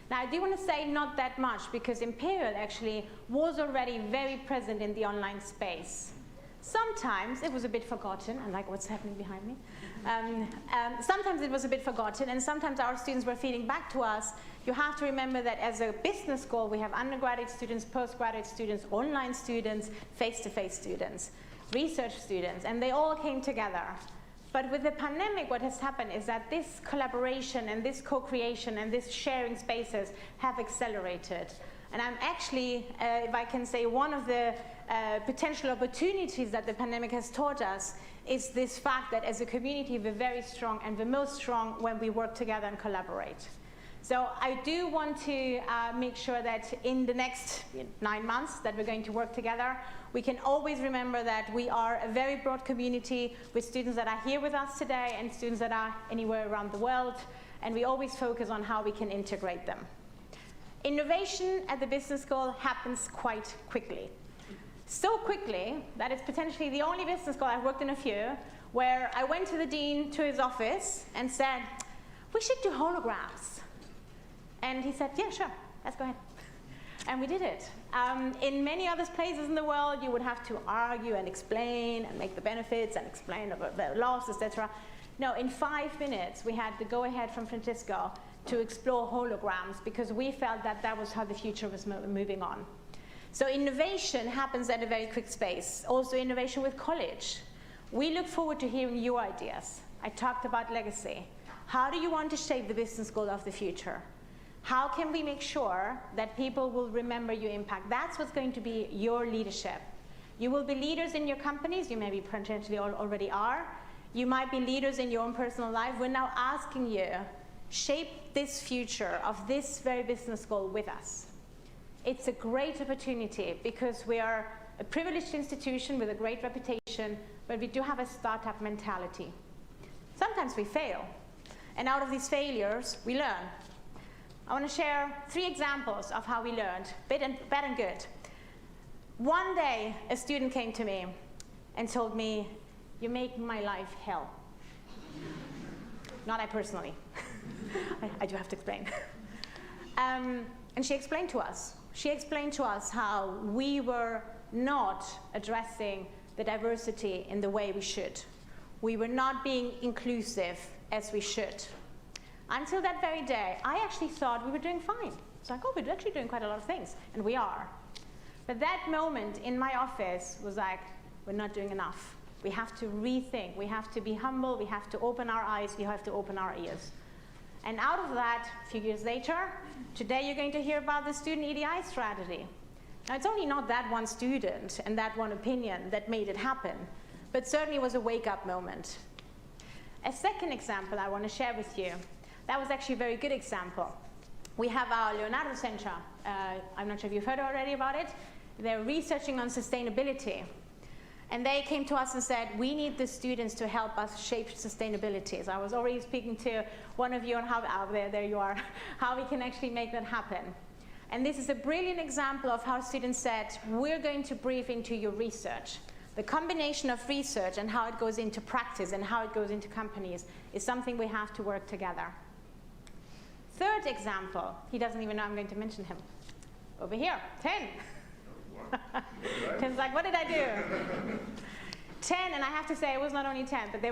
Now, I do want to say not that much, because Imperial actually was already very present in the online space. Sometimes it was a bit forgotten, and like what's happening behind me. Sometimes it was a bit forgotten, and sometimes our students were feeding back to us. You have to remember that as a business school, we have undergraduate students, postgraduate students, online students, face-to-face students, research students, and they all came together. But with the pandemic, what has happened is that this collaboration and this co-creation and this sharing spaces have accelerated. And I'm actually, if I can say, one of the potential opportunities that the pandemic has taught us is this fact that as a community we're very strong, and we're most strong when we work together and collaborate. So I do want to make sure that in the next 9 months that we're going to work together, we can always remember that we are a very broad community with students that are here with us today and students that are anywhere around the world, and we always focus on how we can integrate them. Innovation at the business school happens quite quickly. So quickly that it's potentially the only business school, I've worked in a few, where I went to the dean, to his office, and said, we should do holograms. And he said, yeah, sure, let's go ahead. And we did it. In many other places in the world, you would have to argue and explain and make the benefits and explain about the loss, etc. No, in 5 minutes, we had the go-ahead from Francisco to explore holograms because we felt that that was how the future was moving on. So innovation happens at a very quick space. Also innovation with college. We look forward to hearing your ideas. I talked about legacy. How do you want to shape the business school of the future? How can we make sure that people will remember your impact? That's what's going to be your leadership. You will be leaders in your companies. You maybe potentially already are. You might be leaders in your own personal life. We're now asking you, shape this future of this very business school with us. It's a great opportunity because we are a privileged institution with a great reputation, but we do have a startup mentality. Sometimes we fail, and out of these failures, we learn. I want to share 3 examples of how we learned, bad and good. One day, a student came to me and told me, "You make my life hell." Not I personally. I do have to explain. And she explained to us. She explained to us how we were not addressing the diversity in the way we should. We were not being inclusive as we should. Until that very day, I actually thought we were doing fine. It's like, oh, we're actually doing quite a lot of things, and we are. But that moment in my office was like, we're not doing enough. We have to rethink. We have to be humble. We have to open our eyes. We have to open our ears. And out of that, a few years later, today you're going to hear about the student EDI strategy. Now, it's only not that one student and that one opinion that made it happen, but certainly was a wake-up moment. A second example I want to share with you, that was actually a very good example. We have our Leonardo Center. I'm not sure if you've heard already about it. They're researching on sustainability. And they came to us and said, we need the students to help us shape sustainability. So I was already speaking to one of you on how, there you are, how we can actually make that happen. And this is a brilliant example of how students said, we're going to brief into your research. The combination of research and how it goes into practice and how it goes into companies is something we have to work together. Third example, he doesn't even know I'm going to mention him. Over here, 10. Ken's like, what did I do? 10, and I have to say it was not only 10, but there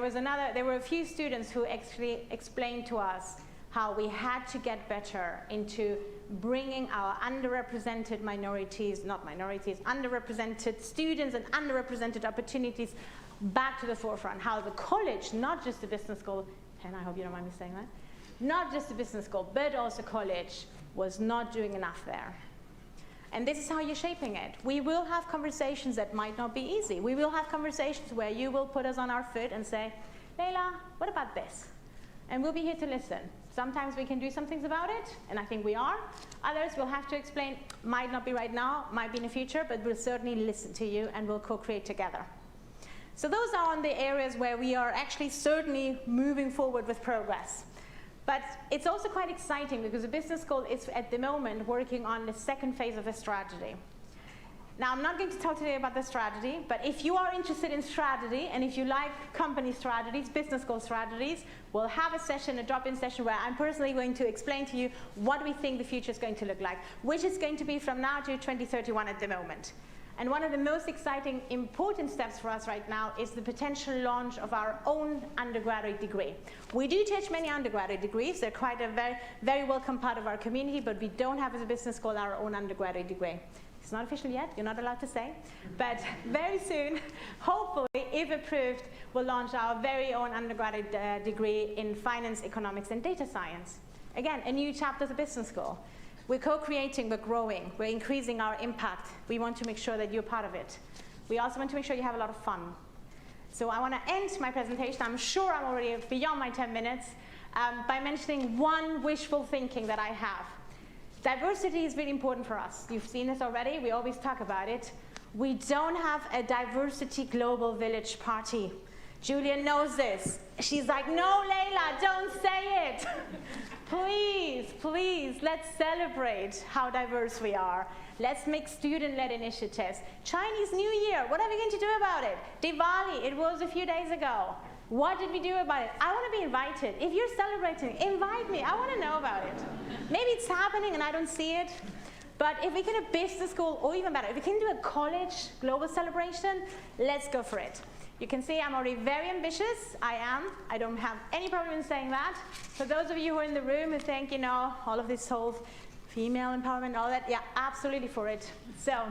were a few students who actually explained to us how we had to get better into bringing our underrepresented minorities, not minorities, underrepresented students and underrepresented opportunities back to the forefront. How the college, not just the business school, and I hope you don't mind me saying that, not just the business school, but also college, was not doing enough there. And this is how you're shaping it. We will have conversations that might not be easy. We will have conversations where you will put us on our foot and say, Leila, what about this? And we'll be here to listen. Sometimes we can do some things about it, and I think we are. Others we'll have to explain, might not be right now, might be in the future, but we'll certainly listen to you and we'll co-create together. So those are on the areas where we are actually certainly moving forward with progress. But it's also quite exciting because the business school is at the moment working on the second phase of a strategy. Now, I'm not going to talk today about the strategy, but if you are interested in strategy and if you like company strategies, business school strategies, we'll have a session, a drop-in session where I'm personally going to explain to you what we think the future is going to look like, which is going to be from now to 2031 at the moment. And one of the most exciting, important steps for us right now is the potential launch of our own undergraduate degree. We do teach many undergraduate degrees. They're quite a very, very welcome part of our community, but we don't have as a business school our own undergraduate degree. It's not official yet, you're not allowed to say, but very soon, hopefully, if approved, we'll launch our very own undergraduate degree in finance, economics, and data science. Again, a new chapter of the business school. We're co-creating, we're growing, we're increasing our impact. We want to make sure that you're part of it. We also want to make sure you have a lot of fun. So I want to end my presentation, I'm sure I'm already beyond my 10 minutes, by mentioning one wishful thinking that I have. Diversity is really important for us. You've seen this already, we always talk about it. We don't have a diversity global village party. Julia knows this. She's like, no, Layla, don't say it. Please, please, let's celebrate how diverse we are. Let's make student-led initiatives. Chinese New Year, what are we going to do about it? Diwali, it was a few days ago. What did we do about it? I want to be invited. If you're celebrating, invite me. I want to know about it. Maybe it's happening and I don't see it. But if we can do a business school, or even better, if we can do a college global celebration, let's go for it. You can see I'm already very ambitious. I am. I don't have any problem in saying that. For those of you who are in the room who think, you know, all of this whole female empowerment, all that, yeah, absolutely for it. So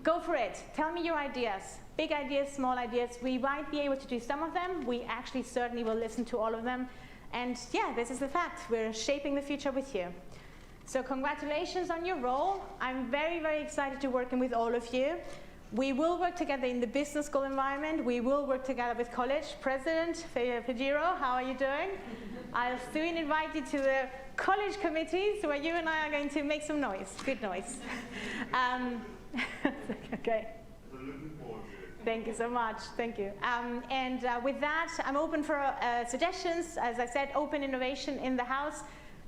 go for it. Tell me your ideas. Big ideas, small ideas. We might be able to do some of them. We actually certainly will listen to all of them. And yeah, this is the fact. We're shaping the future with you. So congratulations on your role. I'm very, very excited to working with all of you. We will work together in the business school environment. We will work together with college. President Pajiro, how are you doing? I'll soon invite you to the college committees where you and I are going to make some noise, good noise. Okay. Thank you so much, thank you. With that, I'm open for suggestions. As I said, open innovation in the house.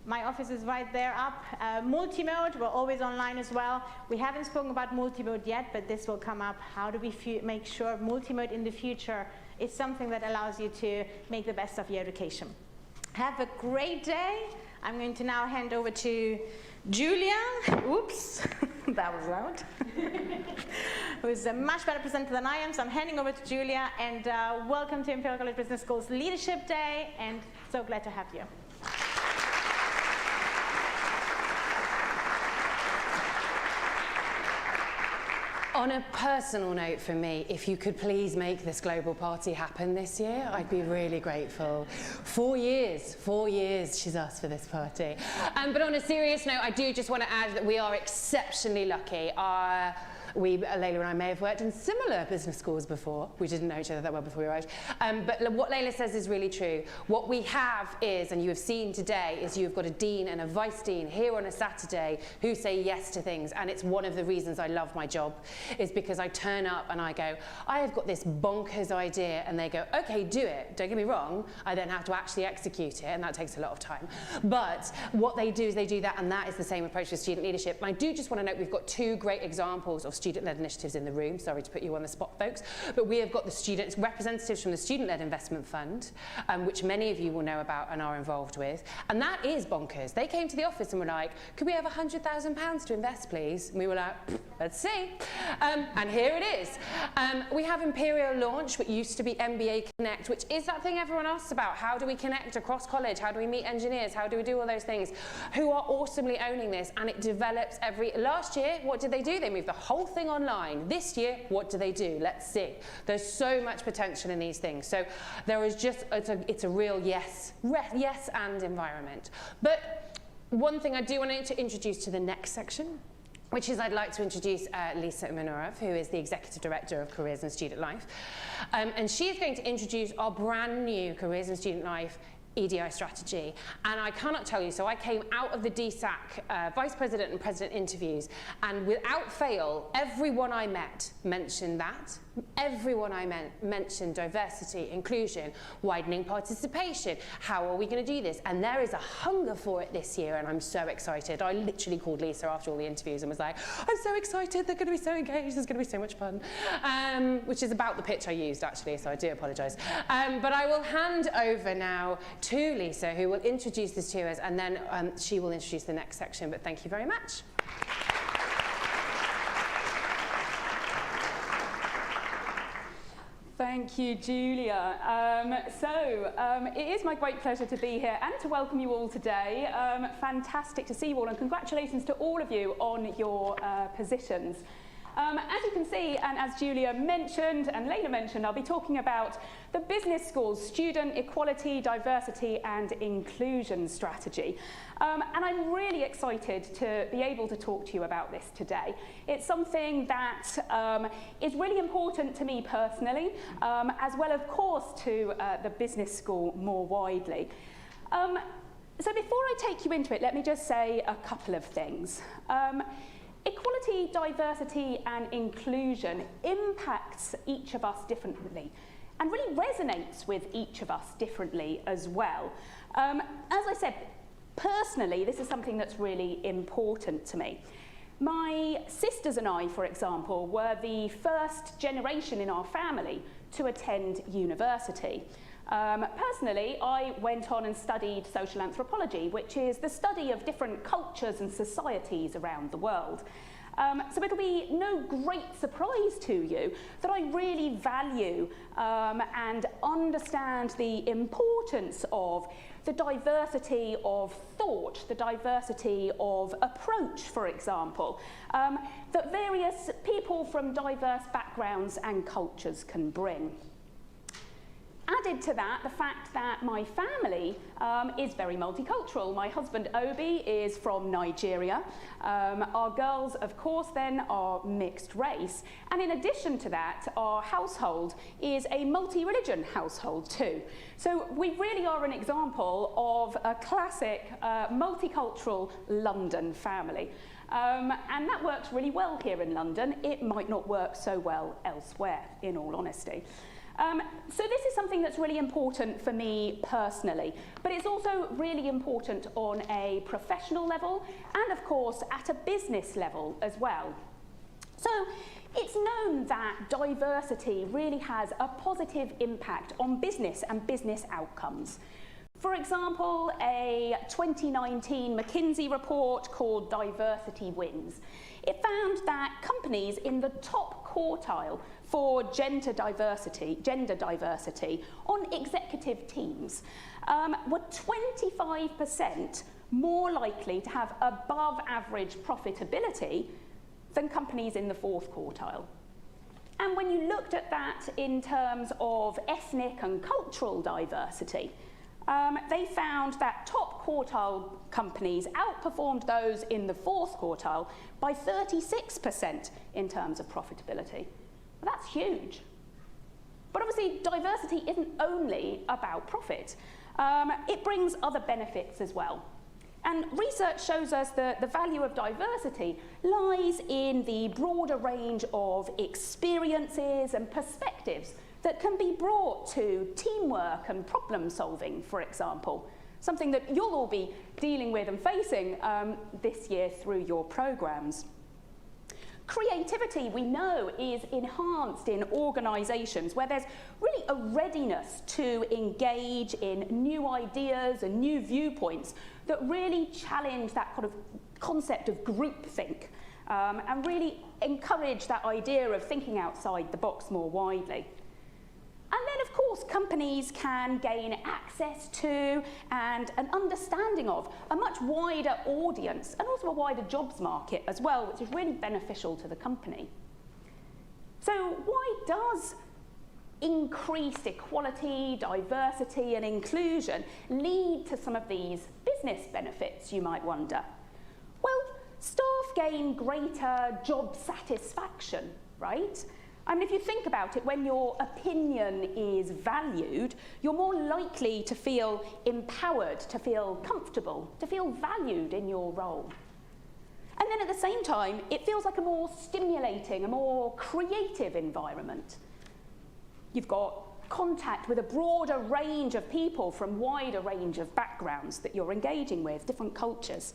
My office is right there up. Multimode, we're always online as well. We haven't spoken about multimode yet, but this will come up. How do we make sure multimode in the future is something that allows you to make the best of your education? Have a great day. I'm going to now hand over to Julia. Oops, that was loud. Who's a much better presenter than I am, so I'm handing over to Julia. And welcome to Imperial College Business School's Leadership Day, and so glad to have you. On a personal note for me, if you could please make this global party happen this year, I'd be really grateful. 4 years she's asked for this party. But on a serious note, I do just want to add that we are exceptionally lucky. Layla and I may have worked in similar business schools before. We didn't know each other that well before we arrived. But what Layla says is really true. What we have is, and you have seen today, is you've got a dean and a vice dean here on a Saturday who say yes to things. And it's one of the reasons I love my job, is because I turn up and I go, I have got this bonkers idea. And they go, okay, do it. Don't get me wrong. I then have to actually execute it, and that takes a lot of time. But what they do is they do that, and that is the same approach for student leadership. And I do just want to note we've got 2 great examples of student-led initiatives in the room. Sorry to put you on the spot, folks. But we have got the students, representatives from the Student-Led Investment Fund, which many of you will know about and are involved with. And that is bonkers. They came to the office and were like, could we have £100,000 to invest, please? And we were like, let's see. And here it is. We have Imperial Launch, which used to be MBA Connect, which is that thing everyone asks about. How do we connect across college? How do we meet engineers? How do we do all those things? Who are awesomely owning this, and it develops last year, what did they do? They moved the whole thing online. This year, what do they do? Let's see. There's so much potential in these things. So there is just, it's a real yes and environment. But one thing I do want to introduce to the next section, which is I'd like to introduce Lisa Umanurov, who is the Executive Director of Careers and Student Life. And she is going to introduce our brand new Careers and Student Life EDI strategy. And I cannot tell you, so I came out of the DSAC Vice President and President interviews, and without fail, everyone I met mentioned that. Everyone I mentioned diversity, inclusion, widening participation. How are we going to do this? And there is a hunger for it this year, and I'm so excited. I literally called Lisa after all the interviews and was like, I'm so excited, they're going to be so engaged, there's going to be so much fun. Which is about the pitch I used, actually, so I do apologise. But I will hand over now to Lisa, who will introduce this to us, and then she will introduce the next section. But thank you very much. Thank you, Julia. It is my great pleasure to be here and to welcome you all today. Fantastic to see you all, and congratulations to all of you on your positions. As you can see, and as Julia mentioned and Lena mentioned, I'll be talking about the business school's student equality, diversity and inclusion strategy. And I'm really excited to be able to talk to you about this today. It's something that is really important to me personally, as well, of course, to the business school more widely. So before I take you into it, let me just say a couple of things. Equality, diversity and inclusion impacts each of us differently and really resonates with each of us differently as well. As I said, personally, this is something that's really important to me. My sisters and I, for example, were the first generation in our family to attend university. Personally, I went on and studied social anthropology, which is the study of different cultures and societies around the world. So it'll be no great surprise to you that I really value and understand the importance of the diversity of thought, the diversity of approach, for example, that various people from diverse backgrounds and cultures can bring. Added to that, the fact that my family is very multicultural. My husband, Obi, is from Nigeria. Our girls, of course, then are mixed race. And in addition to that, our household is a multi-religion household too. So we really are an example of a classic multicultural London family. And that works really well here in London. It might not work so well elsewhere, in all honesty. So this is something that's really important for me personally, but it's also really important on a professional level and, of course, at a business level as well. So it's known that diversity really has a positive impact on business and business outcomes. For example, a 2019 McKinsey report called Diversity Wins. It found that companies in the top quartile for gender diversity on executive teams were 25% more likely to have above average profitability than companies in the fourth quartile. And when you looked at that in terms of ethnic and cultural diversity, they found that top quartile companies outperformed those in the fourth quartile by 36% in terms of profitability. Well, that's huge. But obviously, diversity isn't only about profit. It brings other benefits as well. And research shows us that the value of diversity lies in the broader range of experiences and perspectives that can be brought to teamwork and problem solving, for example, something that you'll all be dealing with and facing this year through your programs. Creativity, we know, is enhanced in organisations where there's really a readiness to engage in new ideas and new viewpoints that really challenge that kind of concept of groupthink and really encourage that idea of thinking outside the box more widely. And then, of course, companies can gain access to and an understanding of a much wider audience and also a wider jobs market as well, which is really beneficial to the company. So why does increased equality, diversity and inclusion lead to some of these business benefits, you might wonder? Well, staff gain greater job satisfaction, right? I mean, if you think about it, when your opinion is valued, you're more likely to feel empowered, to feel comfortable, to feel valued in your role. And then at the same time, it feels like a more stimulating, a more creative environment. You've got contact with a broader range of people from wider range of backgrounds that you're engaging with, different cultures.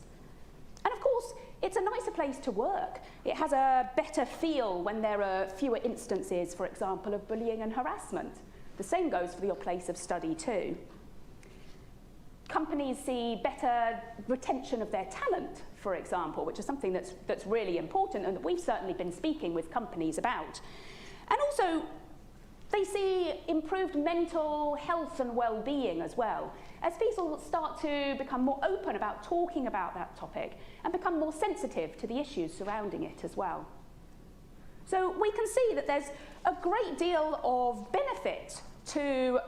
And of course, it's a nicer place to work. It has a better feel when there are fewer instances, for example, of bullying and harassment. The same goes for your place of study too. Companies see better retention of their talent, for example, which is something that's really important and that we've certainly been speaking with companies about. And also, they see improved mental health and well-being as well, as people start to become more open about talking about that topic and become more sensitive to the issues surrounding it as well. So we can see that there's a great deal of benefit to,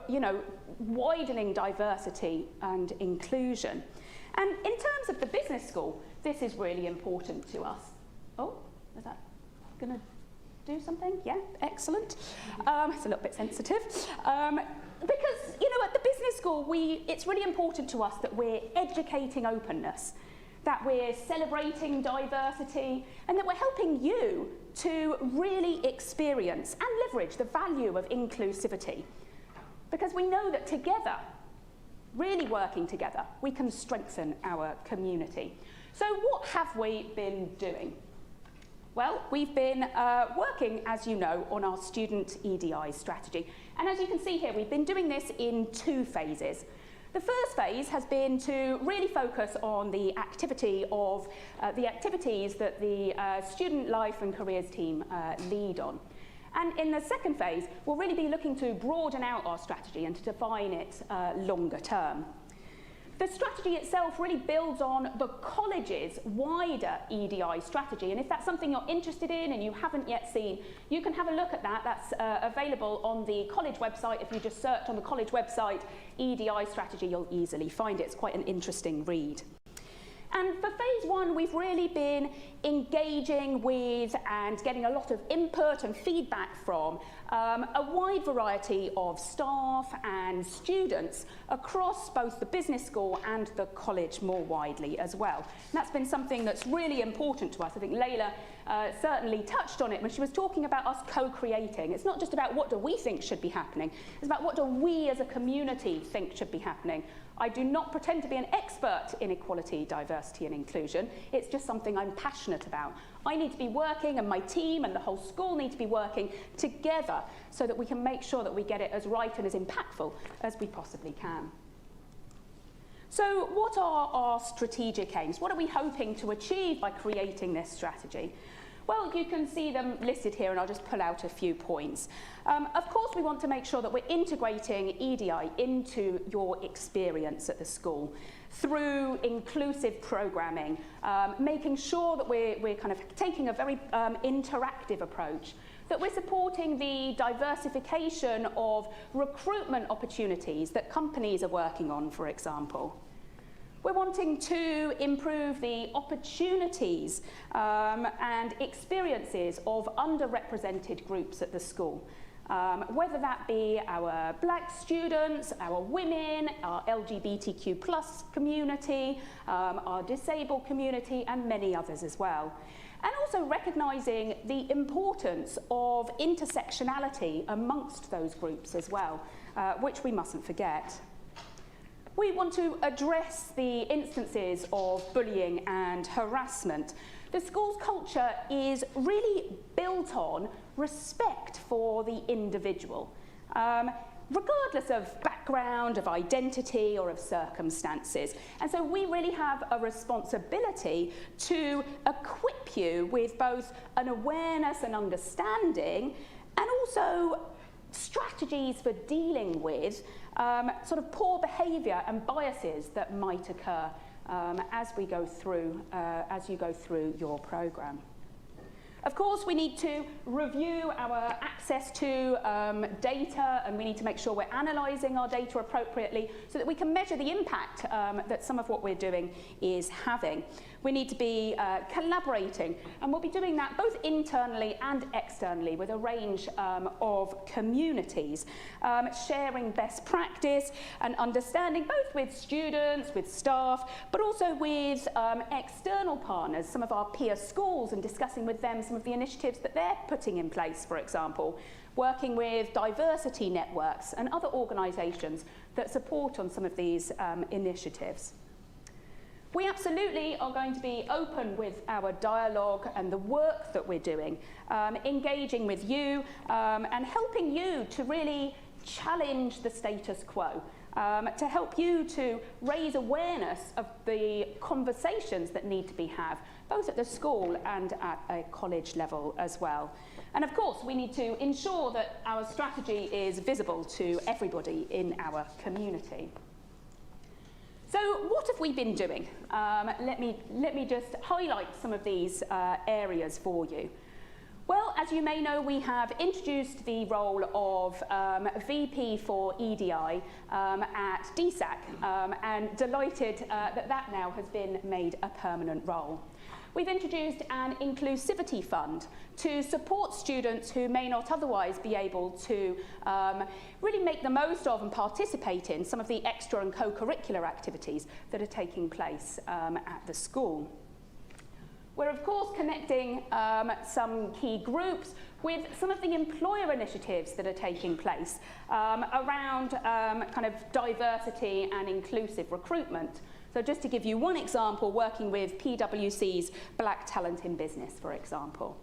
widening diversity and inclusion. And in terms of the business school, this is really important to us. Oh, is that going to do something? Yeah, excellent. It's a little bit sensitive. Because, at the business school, it's really important to us that we're educating openness, that we're celebrating diversity, and that we're helping you to really experience and leverage the value of inclusivity. Because we know that together, really working together, we can strengthen our community. So what have we been doing? Well, we've been working, as you know, on our student EDI strategy. And as you can see here, we've been doing this in 2 phases. The first phase has been to really focus on the activities that the Student Life and Careers team lead on. And in the second phase, we'll really be looking to broaden out our strategy and to define it longer term. The strategy itself really builds on the college's wider EDI strategy, and if that's something you're interested in and you haven't yet seen, you can have a look at that. That's available on the college website. If you just search on the college website, EDI strategy, you'll easily find it. It's quite an interesting read. And for phase 1, we've really been engaging with and getting a lot of input and feedback from a wide variety of staff and students across both the business school and the college more widely as well. And that's been something that's really important to us. I think Layla certainly touched on it when she was talking about us co-creating. It's not just about what do we think should be happening, it's about what do we as a community think should be happening. I do not pretend to be an expert in equality, diversity and inclusion. It's just something I'm passionate about. I need to be working, and my team and the whole school need to be working together so that we can make sure that we get it as right and as impactful as we possibly can. So what are our strategic aims? What are we hoping to achieve by creating this strategy? Well, you can see them listed here, and I'll just pull out a few points. Of course, we want to make sure that we're integrating EDI into your experience at the school through inclusive programming, making sure that we're kind of taking a very interactive approach, that we're supporting the diversification of recruitment opportunities that companies are working on, for example. We're wanting to improve the opportunities and experiences of underrepresented groups at the school, whether that be our black students, our women, our LGBTQ+ community, our disabled community, and many others as well. And also recognising the importance of intersectionality amongst those groups as well, which we mustn't forget. We want to address the instances of bullying and harassment. The school's culture is really built on respect for the individual, regardless of background, of identity, or of circumstances. And so we really have a responsibility to equip you with both an awareness and understanding, and also strategies for dealing with sort of poor behaviour and biases that might occur as you go through your programme. Of course, we need to review our access to data, and we need to make sure we're analysing our data appropriately so that we can measure the impact that some of what we're doing is having. We need to be collaborating, and we'll be doing that both internally and externally with a range of communities, sharing best practice and understanding both with students, with staff, but also with external partners, some of our peer schools, and discussing with them some of the initiatives that they're putting in place, for example, working with diversity networks and other organisations that support on some of these initiatives. We absolutely are going to be open with our dialogue and the work that we're doing, engaging with you and helping you to really challenge the status quo, to help you to raise awareness of the conversations that need to be had, both at the school and at a college level as well. And of course, we need to ensure that our strategy is visible to everybody in our community. So what have we been doing? Let me just highlight some of these areas for you. Well, as you may know, we have introduced the role of VP for EDI at DSAC, and delighted that that now has been made a permanent role. We've introduced an inclusivity fund to support students who may not otherwise be able to really make the most of and participate in some of the extra and co-curricular activities that are taking place at the school. We're of course connecting some key groups with some of the employer initiatives that are taking place around kind of diversity and inclusive recruitment. So just to give you one example, working with PwC's Black Talent in Business, for example.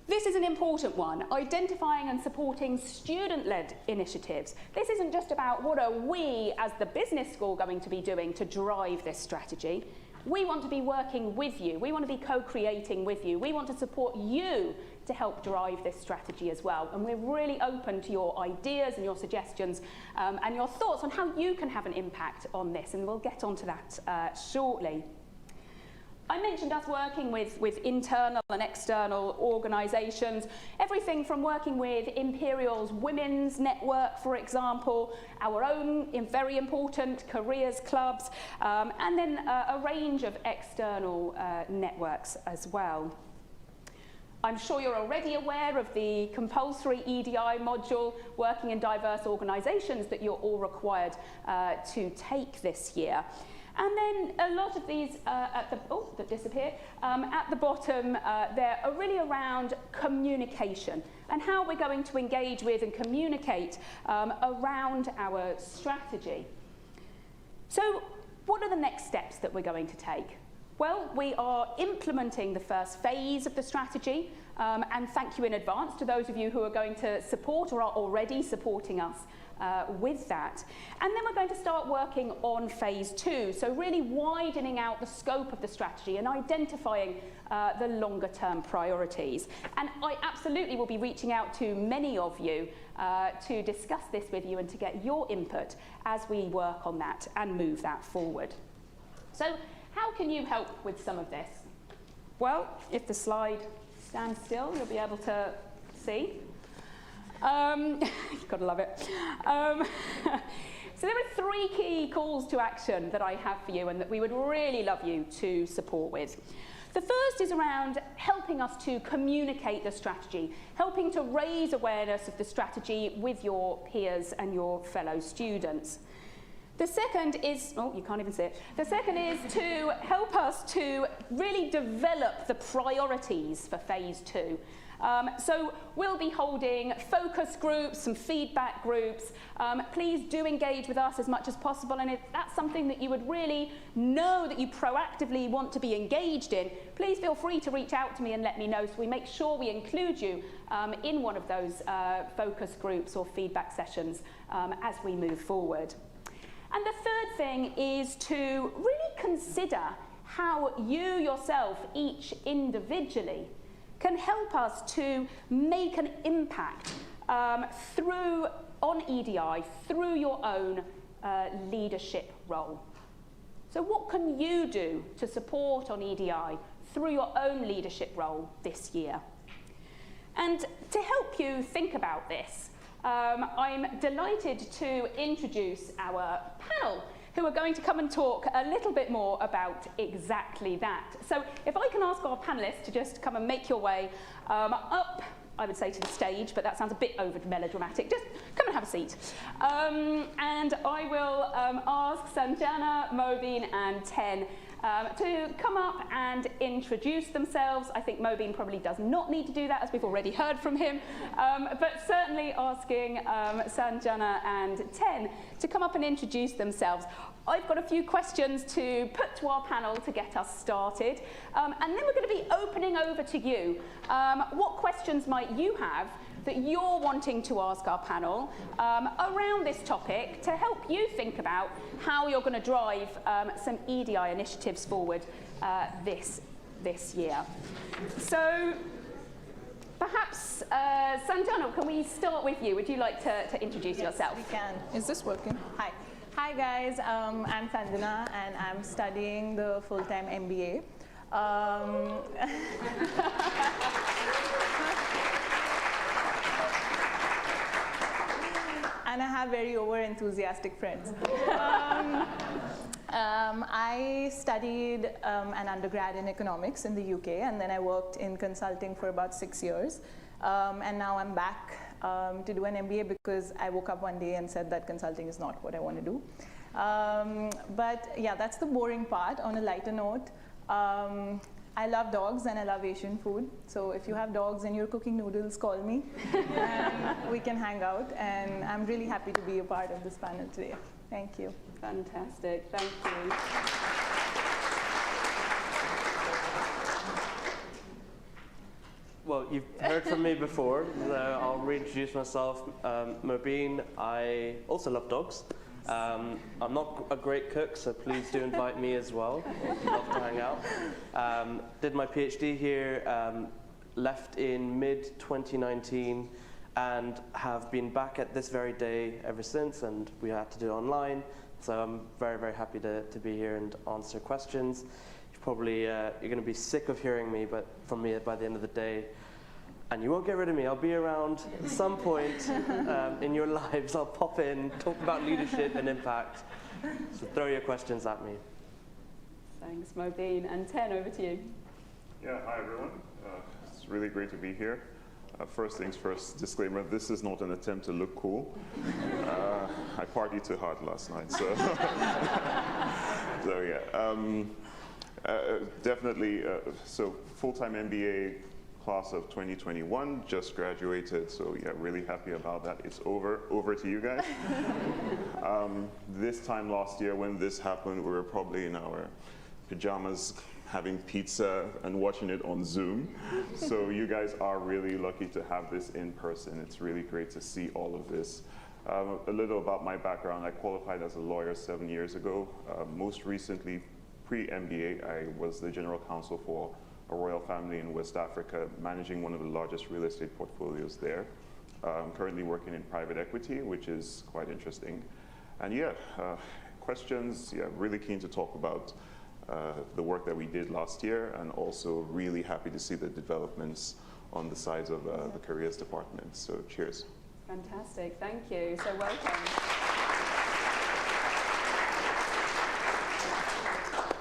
This is an important one, identifying and supporting student-led initiatives. This isn't just about what are we as the business school going to be doing to drive this strategy. We want to be working with you. We want to be co-creating with you. We want to support you to help drive this strategy as well. And we're really open to your ideas and your suggestions and your thoughts on how you can have an impact on this. And we'll get onto that shortly. I mentioned us working with internal and external organisations, everything from working with Imperial's Women's Network, for example, our own very important careers clubs, and then a range of external networks as well. I'm sure you're already aware of the compulsory EDI module, working in diverse organisations, that you're all required to take this year. And then a lot of these at the bottom, there are really around communication and how we're going to engage with and communicate around our strategy. So what are the next steps that we're going to take? Well, we are implementing the first phase of the strategy, and thank you in advance to those of you who are going to support or are already supporting us with that. And then we're going to start working on phase 2, so really widening out the scope of the strategy and identifying the longer term priorities. And I absolutely will be reaching out to many of you to discuss this with you and to get your input as we work on that and move that forward. So how can you help with some of this? Well, if the slide stands still, you'll be able to see. You've got to love it. So there are 3 key calls to action that I have for you and that we would really love you to support with. The first is around helping us to communicate the strategy, helping to raise awareness of the strategy with your peers and your fellow students. The second is, oh, you can't even see it. The second is to help us to really develop the priorities for phase 2. So we'll be holding focus groups, some feedback groups. Please do engage with us as much as possible, and if that's something that you would really know that you proactively want to be engaged in, please feel free to reach out to me and let me know so we make sure we include you in one of those focus groups or feedback sessions as we move forward. And the third thing is to really consider how you yourself, each individually, can help us to make an impact on EDI through your own leadership role. So what can you do to support on EDI through your own leadership role this year? And to help you think about this, I'm delighted to introduce our panel, who are going to come and talk a little bit more about exactly that. So if I can ask our panellists to just come and make your way up, I would say to the stage, but that sounds a bit over melodramatic. Just come and have a seat. And I will ask Sanjana, Mobeen and Ten to come up and introduce themselves. I think Mobeen probably does not need to do that, as we've already heard from him, but certainly asking Sanjana and Ten to come up and introduce themselves. I've got a few questions to put to our panel to get us started, and then we're going to be opening over to you. What questions might you have that you're wanting to ask our panel around this topic to help you think about how you're going to drive some EDI initiatives forward this year. So perhaps, Sanjana, can we start with you? Would you like to introduce yourself? We can. Is this working? Hi. Hi guys, I'm Sanjana and I'm studying the full-time MBA. And I have very over-enthusiastic friends. I studied an undergrad in economics in the UK, and then I worked in consulting for about 6 years. And now I'm back to do an MBA because I woke up one day and said that consulting is not what I want to do. But yeah, that's the boring part. On a lighter note, I love dogs and I love Asian food. So if you have dogs and you're cooking noodles, call me and we can hang out. And I'm really happy to be a part of this panel today. Thank you. Fantastic, thank you. Well, you've heard from me before, so I'll reintroduce myself. Mobeen, I also love dogs. I'm not a great cook, so please do invite me as well. I'd love to hang out. Did my PhD here, left in mid-2019, and have been back at this very day ever since, and we had to do it online. So I'm very, very happy to be here and answer questions. You're going to be sick of hearing me, but from me by the end of the day. And you won't get rid of me. I'll be around at some point in your lives. I'll pop in, talk about leadership and impact. So throw your questions at me. Thanks, Mobeen. And Ten, over to you. Yeah, hi everyone. It's really great to be here. First things first, disclaimer, this is not an attempt to look cool. I partied too hard last night, so. So yeah, definitely, so full-time MBA class of 2021, just graduated, so yeah, really happy about that. It's over to you guys. This time last year when this happened, we were probably in our pajamas having pizza and watching it on Zoom. So you guys are really lucky to have this in person. It's really great to see all of this. A little about my background. I qualified as a lawyer 7 years ago. Most recently, pre-MBA, I was the general counsel for a royal family in West Africa, managing one of the largest real estate portfolios there. I'm currently working in private equity, which is quite interesting. And yeah, questions, yeah, really keen to talk about the work that we did last year, and also really happy to see the developments on the sides of the careers department. So cheers. Fantastic, thank you. So welcome.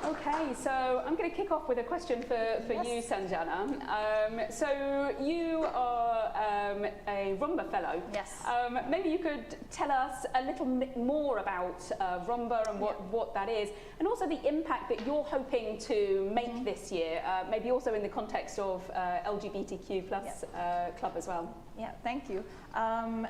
Okay, so I'm going to kick off with a question for you, Sanjana. So you are a Rumba Fellow. Yes. Maybe you could tell us a little bit more about Rumba and what that is, and also the impact that you're hoping to make this year, maybe also in the context of LGBTQ plus club as well. Yeah, thank you.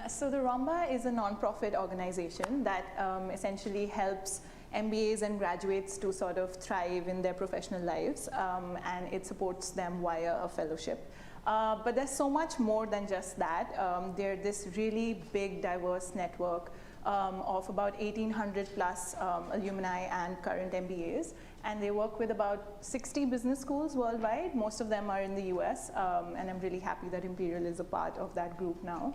So the Rumba is a non-profit organization that essentially helps MBAs and graduates to sort of thrive in their professional lives, and it supports them via a fellowship. But there's so much more than just that. They're this really big, diverse network of about 1,800 plus alumni and current MBAs, and they work with about 60 business schools worldwide. Most of them are in the US, and I'm really happy that Imperial is a part of that group now.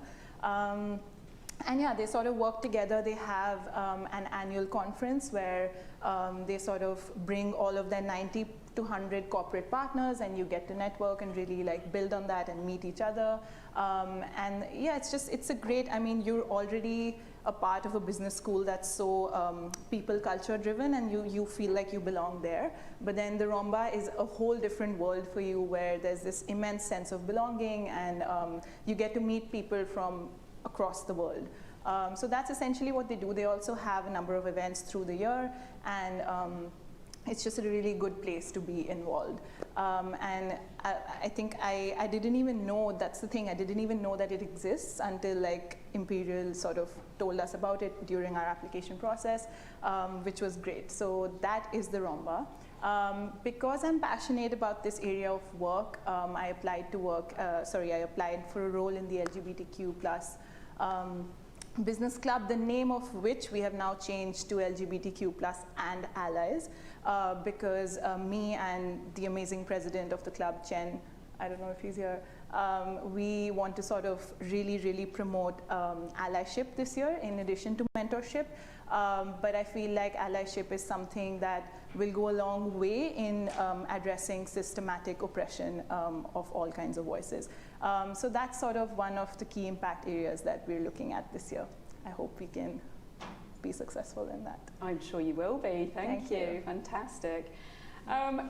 And yeah, they sort of work together. They have an annual conference where they sort of bring all of their 90 to 100 corporate partners, and you get to network and really like build on that and meet each other. And yeah, it's a great, I mean, you're already a part of a business school that's so people culture driven, and you feel like you belong there. But then the Rumba is a whole different world for you, where there's this immense sense of belonging, and you get to meet people from across the world. So that's essentially what they do. They also have a number of events through the year, and it's just a really good place to be involved. And I think I didn't even know, that's the thing, I didn't even know that it exists until like Imperial sort of told us about it during our application process, which was great. So that is the Rumba. Because I'm passionate about this area of work, I applied for a role in the LGBTQ plus business club, the name of which we have now changed to LGBTQ plus and allies, because me and the amazing president of the club, Chen, I don't know if he's here, We want to sort of really promote allyship this year in addition to mentorship. But I feel like allyship is something that will go a long way in addressing systematic oppression of all kinds of voices. So that's sort of one of the key impact areas that we're looking at this year. I hope we can be successful in that. I'm sure you will be. Thank you. Fantastic.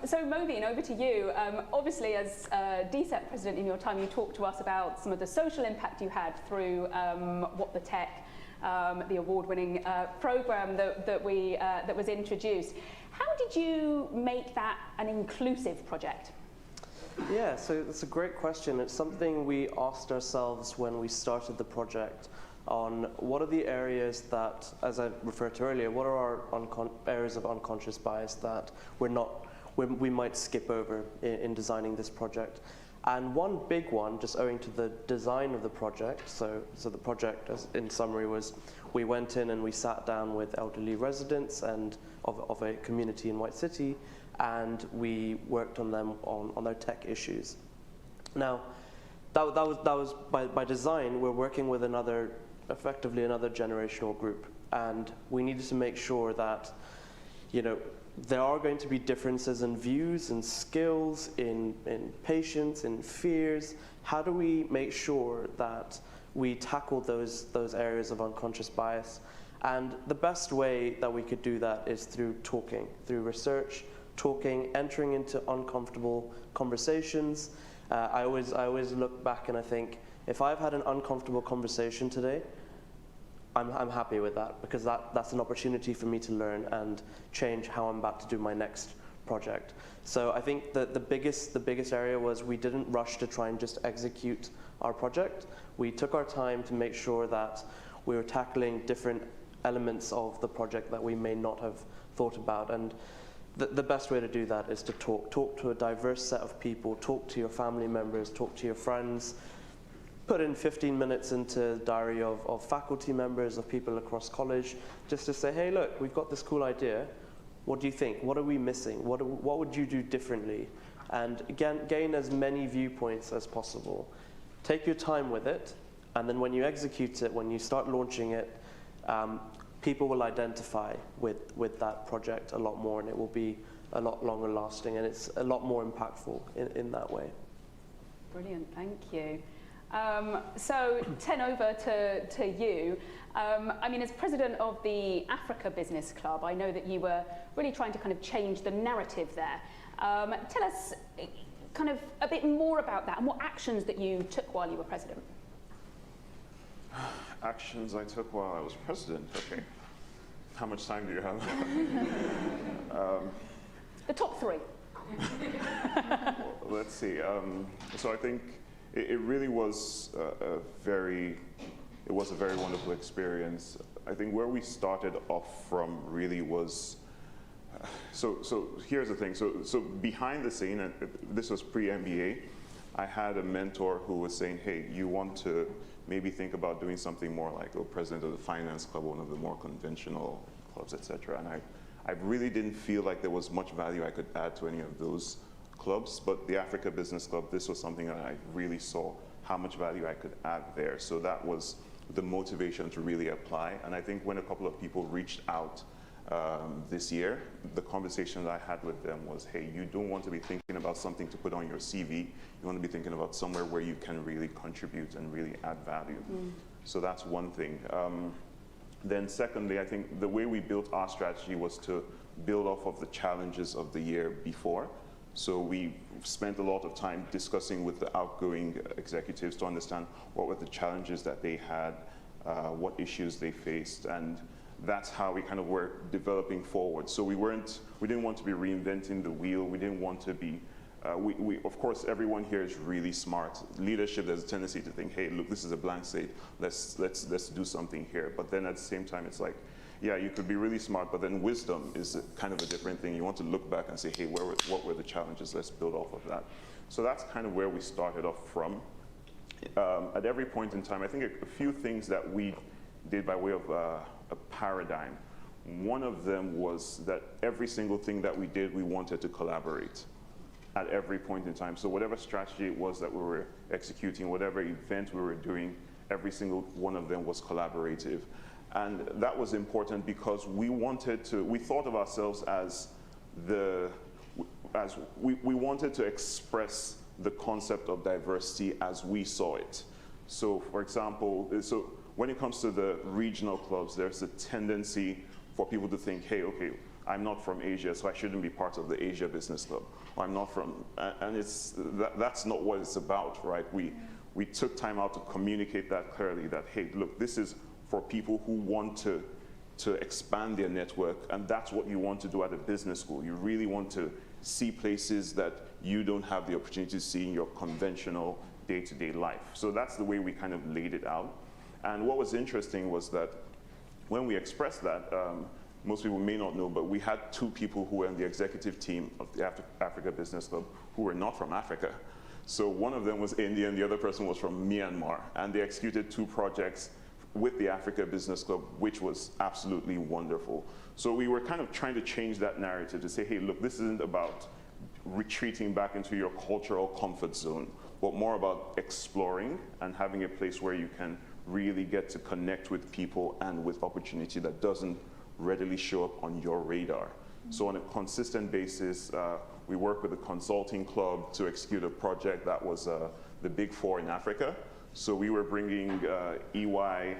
So Mobeen, over to you. Obviously, as DSEP president in your time, you talked to us about some of the social impact you had through What the Tech, the award-winning program that was introduced. How did you make that an inclusive project? Yeah, so it's a great question. It's something we asked ourselves when we started the project on what are the areas that, as I referred to earlier, what are our areas of unconscious bias that we might skip over in designing this project. And one big one, just owing to the design of the project, so the project, as in summary, was we went in and we sat down with elderly residents and of a community in White City, and we worked on them on their tech issues. Now, that was by design. We're working with effectively another generational group, and we needed to make sure that, there are going to be differences in views and skills, in patience, in fears. How do we make sure that we tackle those areas of unconscious bias? And the best way that we could do that is through talking, through research, talking, entering into uncomfortable conversations. I always look back and I think, if I've had an uncomfortable conversation today, I'm happy with that, because that's an opportunity for me to learn and change how I'm about to do my next project. So I think that the biggest area was we didn't rush to try and just execute our project. We took our time to make sure that we were tackling different elements of the project that we may not have thought about. And the best way to do that is to talk to a diverse set of people, talk to your family members, talk to your friends. Put in 15 minutes into the diary of faculty members, of people across college, just to say, hey, look, we've got this cool idea. What do you think? What are we missing? What would you do differently? And again, gain as many viewpoints as possible. Take your time with it, and then when you execute it, when you start launching it, people will identify with that project a lot more, and it will be a lot longer lasting, and it's a lot more impactful in that way. Brilliant, thank you. So 10 over to you. I mean, as president of the Africa Business Club, I know that you were really trying to kind of change the narrative there. Tell us kind of a bit more about that and what actions that you took while you were president. Actions I took while I was president, okay. How much time do you have? The top three. Well, let's see. So I think it really was a very wonderful experience. I think where we started off from really was, so here's the thing. So behind the scene, and this was pre-MBA, I had a mentor who was saying, hey, you want to maybe think about doing something more like a president of the finance club, one of the more conventional clubs, etc. And I really didn't feel like there was much value I could add to any of those clubs, but the Africa Business Club, this was something that I really saw how much value I could add there. So that was the motivation to really apply. And I think when a couple of people reached out this year, the conversation that I had with them was, hey, you don't want to be thinking about something to put on your CV. You want to be thinking about somewhere where you can really contribute and really add value. So that's one thing. Then secondly, I think the way we built our strategy was to build off of the challenges of the year before. So we spent a lot of time discussing with the outgoing executives to understand what were the challenges that they had, what issues they faced, and that's how we kind of were developing forward. So we didn't want to be reinventing the wheel. We didn't want to be, of course, everyone here is really smart. Leadership, there's a tendency to think, hey, look, this is a blank slate. Let's do something here. But then at the same time, it's like, yeah, you could be really smart, but then wisdom is kind of a different thing. You want to look back and say, hey, what were the challenges? Let's build off of that. So that's kind of where we started off from. At every point in time, I think a few things that we did by way of a paradigm. One of them was that every single thing that we did, we wanted to collaborate. at every point in time. So whatever strategy it was that we were executing, whatever event we were doing, every single one of them was collaborative. And that was important because we thought of ourselves as we wanted to express the concept of diversity as we saw it. So for example, when it comes to the regional clubs, there's a tendency for people to think, hey, okay, I'm not from Asia, so I shouldn't be part of the Asia Business Club. Or I'm not from, and that's not what it's about, right? We took time out to communicate that clearly, that, hey, look, this is for people who want to expand their network, and that's what you want to do at a business school. You really want to see places that you don't have the opportunity to see in your conventional day-to-day life. So that's the way we kind of laid it out. And what was interesting was that when we expressed that, most people may not know, but we had 2 people who were in the executive team of the Africa Business Club who were not from Africa. So one of them was Indian, the other person was from Myanmar, and they executed 2 projects with the Africa Business Club, which was absolutely wonderful. So we were kind of trying to change that narrative to say, hey, look, this isn't about retreating back into your cultural comfort zone, but more about exploring and having a place where you can really get to connect with people and with opportunity that doesn't readily show up on your radar. So on a consistent basis, we work with a consulting club to execute a project that was the Big Four in Africa. So we were bringing EY,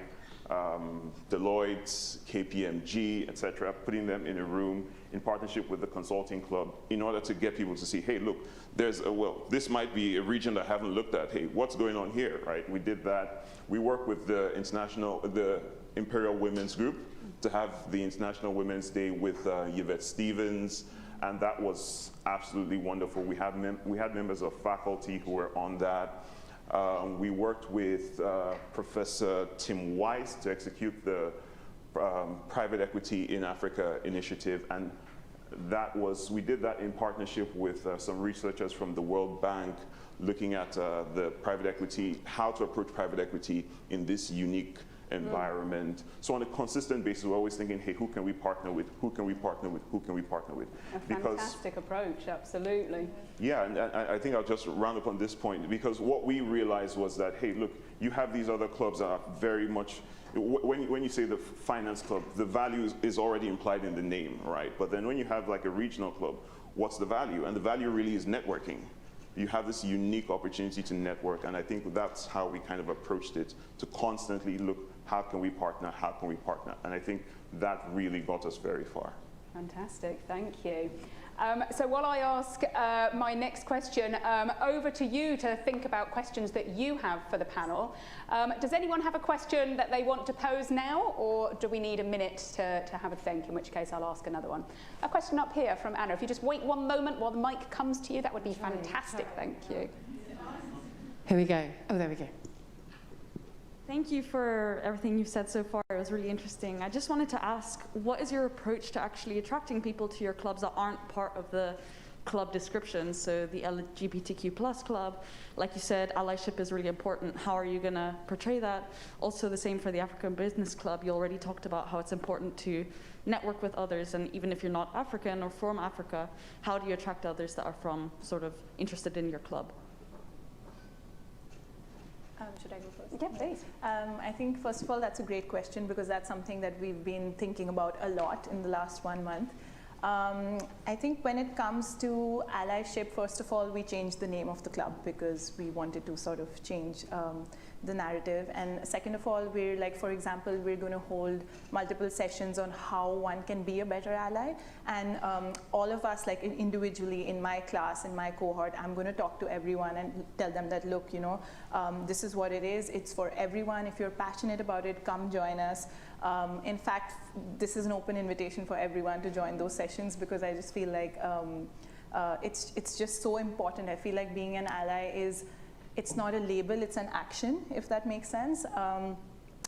Deloitte, KPMG, et cetera, putting them in a room in partnership with the consulting club in order to get people to see, hey, look, this might be a region that I haven't looked at. Hey, what's going on here, right? We did that. We worked with the Imperial Women's Group to have the International Women's Day with Yvette Stevens, and that was absolutely wonderful. We had members of faculty who were on that. We worked with Professor Tim Weiss to execute the Private Equity in Africa initiative, and we did that in partnership with some researchers from the World Bank, looking at the private equity, how to approach private equity in this unique environment. So on a consistent basis, we're always thinking, hey, who can we partner with? Who can we partner with? Who can we partner with? A fantastic approach, absolutely. Yeah, and I think I'll just round up on this point, because what we realized was that, hey, look, you have these other clubs that are very much, when you say the finance club, the value is already implied in the name, right? But then when you have like a regional club, what's the value? And the value really is networking. You have this unique opportunity to network, and I think that's how we kind of approached it, to constantly look, how can we partner, how can we partner? And I think that really got us very far. Fantastic, thank you. So while I ask my next question, over to you to think about questions that you have for the panel. Does anyone have a question that they want to pose now, or do we need a minute to have a think, in which case I'll ask another one? A question up here from Anna. If you just wait one moment while the mic comes to you, that would be fantastic, thank you. Here we go. Oh, there we go. Thank you for everything you've said so far. It was really interesting. I just wanted to ask, what is your approach to actually attracting people to your clubs that aren't part of the club description? So the LGBTQ+ club, like you said, allyship is really important. How are you going to portray that? Also the same for the African Business Club. You already talked about how it's important to network with others, and even if you're not African or from Africa, how do you attract others that are from sort of interested in your club? Should I go first? Yeah, please. I think, first of all, that's a great question, because that's something that we've been thinking about a lot in the last 1 month. I think when it comes to allyship, first of all, we changed the name of the club because we wanted to sort of change the narrative. And second of all, we're like, for example, we're going to hold multiple sessions on how one can be a better ally. And all of us, like individually in my class, in my cohort, I'm going to talk to everyone and tell them that, look, you know, this is what it is. It's for everyone. If you're passionate about it, come join us. In fact, this is an open invitation for everyone to join those sessions, because I just feel like it's just so important. I feel like being an ally it's not a label, it's an action, if that makes sense.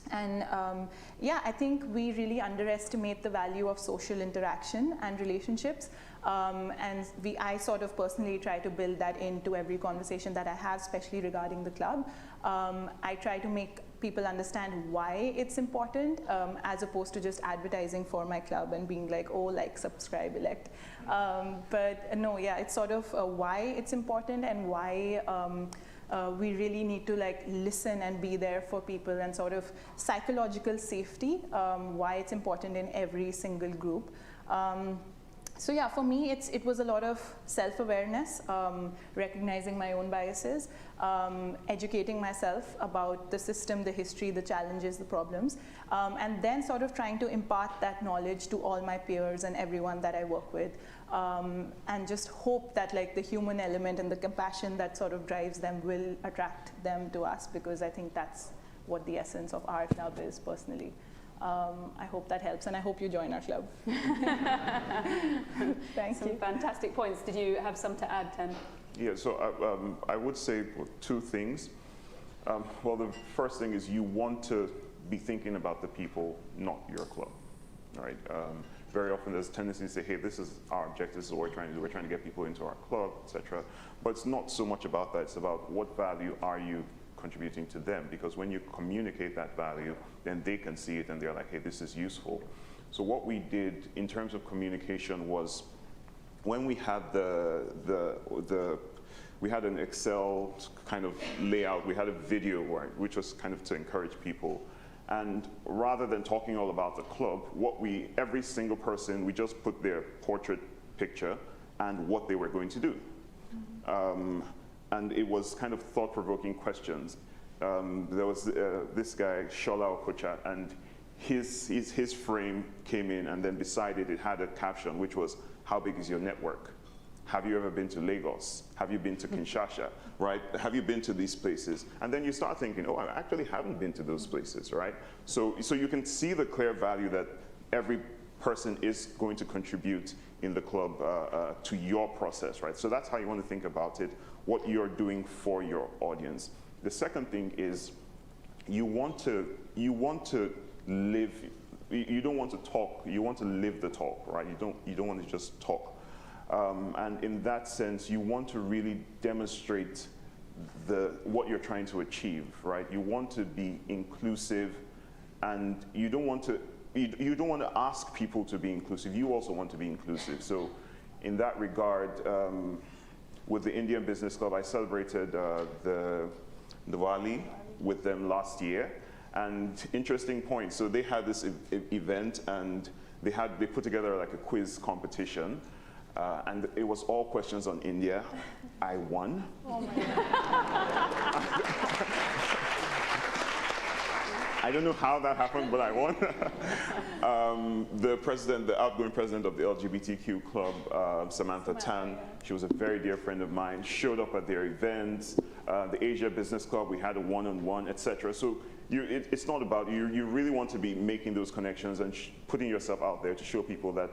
Yeah, I think we really underestimate the value of social interaction and relationships. I sort of personally try to build that into every conversation that I have, especially regarding the club. I try to make people understand why it's important, as opposed to just advertising for my club and being like, oh, like, subscribe, elect. But no, yeah, it's sort of why it's important and why we really need to like listen and be there for people, and sort of psychological safety, why it's important in every single group. So yeah, for me, it was a lot of self-awareness, recognizing my own biases, educating myself about the system, the history, the challenges, the problems, and then sort of trying to impart that knowledge to all my peers and everyone that I work with, and just hope that like the human element and the compassion that sort of drives them will attract them to us, because I think that's what the essence of our club is, personally. I hope that helps, and I hope you join our club. Thank you. Some fantastic points. Did you have some to add, Ten? Yeah, so I would say two things. Well, the first thing is you want to be thinking about the people, not your club, right? Very often there's a tendency to say, hey, this is our objective, this is what we're trying to do. We're trying to get people into our club, etc. But it's not so much about that. It's about what value are you contributing to them, because when you communicate that value, then they can see it and they're like, hey, this is useful. So what we did in terms of communication was, when we had we had an Excel kind of layout, we had a video which was kind of to encourage people. And rather than talking all about the club, every single person, we just put their portrait picture and what they were going to do. And it was kind of thought-provoking questions. There was this guy, Shola Okocha, and his frame came in, and then beside it, it had a caption, which was, how big is your network? Have you ever been to Lagos? Have you been to Kinshasa, right? Have you been to these places? And then you start thinking, oh, I actually haven't been to those places, right? So you can see the clear value that every person is going to contribute in the club to your process, right? So that's how you want to think about it, what you're doing for your audience. The second thing is you want to live, you don't want to talk, you want to live the talk, right? You don't want to just talk. And in that sense, you want to really demonstrate what you're trying to achieve, right? You want to be inclusive, and you don't want to ask people to be inclusive. You also want to be inclusive. So in that regard, with the Indian Business Club, I celebrated the Diwali with them last year. And interesting point, so they had this event, and they put together like a quiz competition. And it was all questions on India. I won. Oh my God. I don't know how that happened, but I won. The outgoing president of the LGBTQ club, Samantha Tan, she was a very dear friend of mine, showed up at their events. The Asia Business Club, we had a one-on-one, etc. So it's not about you. You really want to be making those connections and putting yourself out there to show people that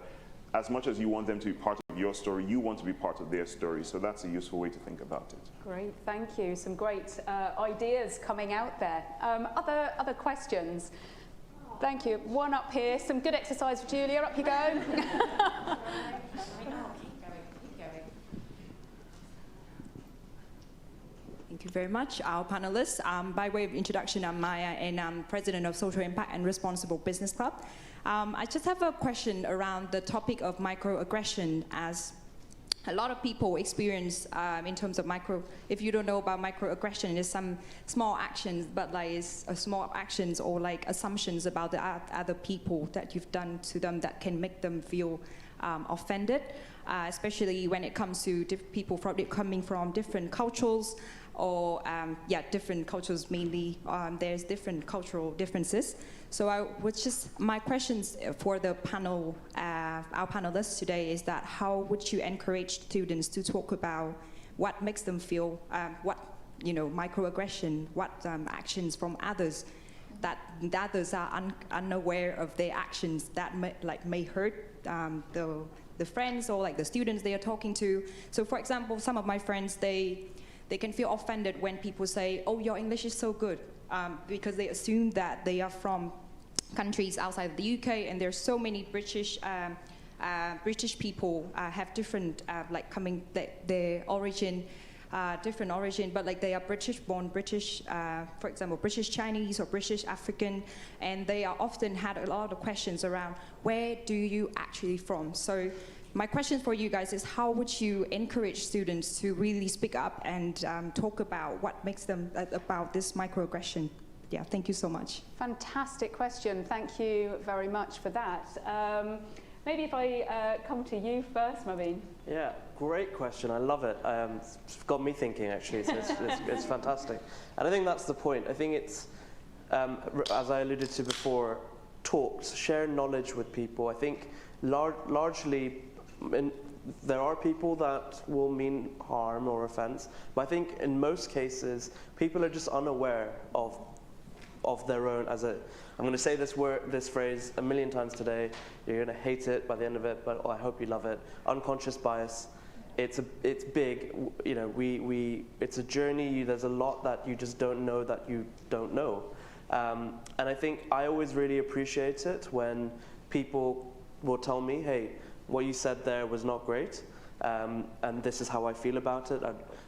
as much as you want them to be part of your story, you want to be part of their story. So that's a useful way to think about it. Great, thank you. Some great ideas coming out there. Other questions? Thank you. One up here. Some good exercise for Julia. Up you go. Thank you very much, our panelists. By way of introduction, I'm Maya, and I'm president of Social Impact and Responsible Business Club. I just have a question around the topic of microaggression, as a lot of people experience in terms of if you don't know about microaggression, it's some small actions, but like it's small actions or like assumptions about the other people that you've done to them that can make them feel offended, especially when it comes to people coming from different cultures, or different cultures mainly. There's different cultural differences. So my questions for the panel, our panelists today, is that how would you encourage students to talk about what makes them feel, microaggression, what actions from others that the others are unaware of their actions that may hurt the friends or like the students they are talking to. So for example, some of my friends, they can feel offended when people say, oh, your English is so good, because they assume that they are from countries outside of the UK, and there's so many British people have different, their origin different origin, but like they are British-born, British, for example, British Chinese or British African, and they are often had a lot of questions around where do you actually from? So my question for you guys is, how would you encourage students to really speak up and talk about what makes them about this microaggression? Yeah, thank you so much. Fantastic question. Thank you very much for that. Maybe if I come to you first, Mobeen. Yeah, great question. I love it. It's got me thinking, actually. So it's fantastic. And I think that's the point. I think it's, as I alluded to before, talks, share knowledge with people. I think largely, there are people that will mean harm or offense, but I think in most cases, people are just unaware of their own, I'm going to say this phrase a million times today. You're going to hate it by the end of it, but I hope you love it. Unconscious bias. It's big. You know, it's a journey. There's a lot that you just don't know that you don't know. And I think I always really appreciate it when people will tell me, hey, what you said there was not great, and this is how I feel about it.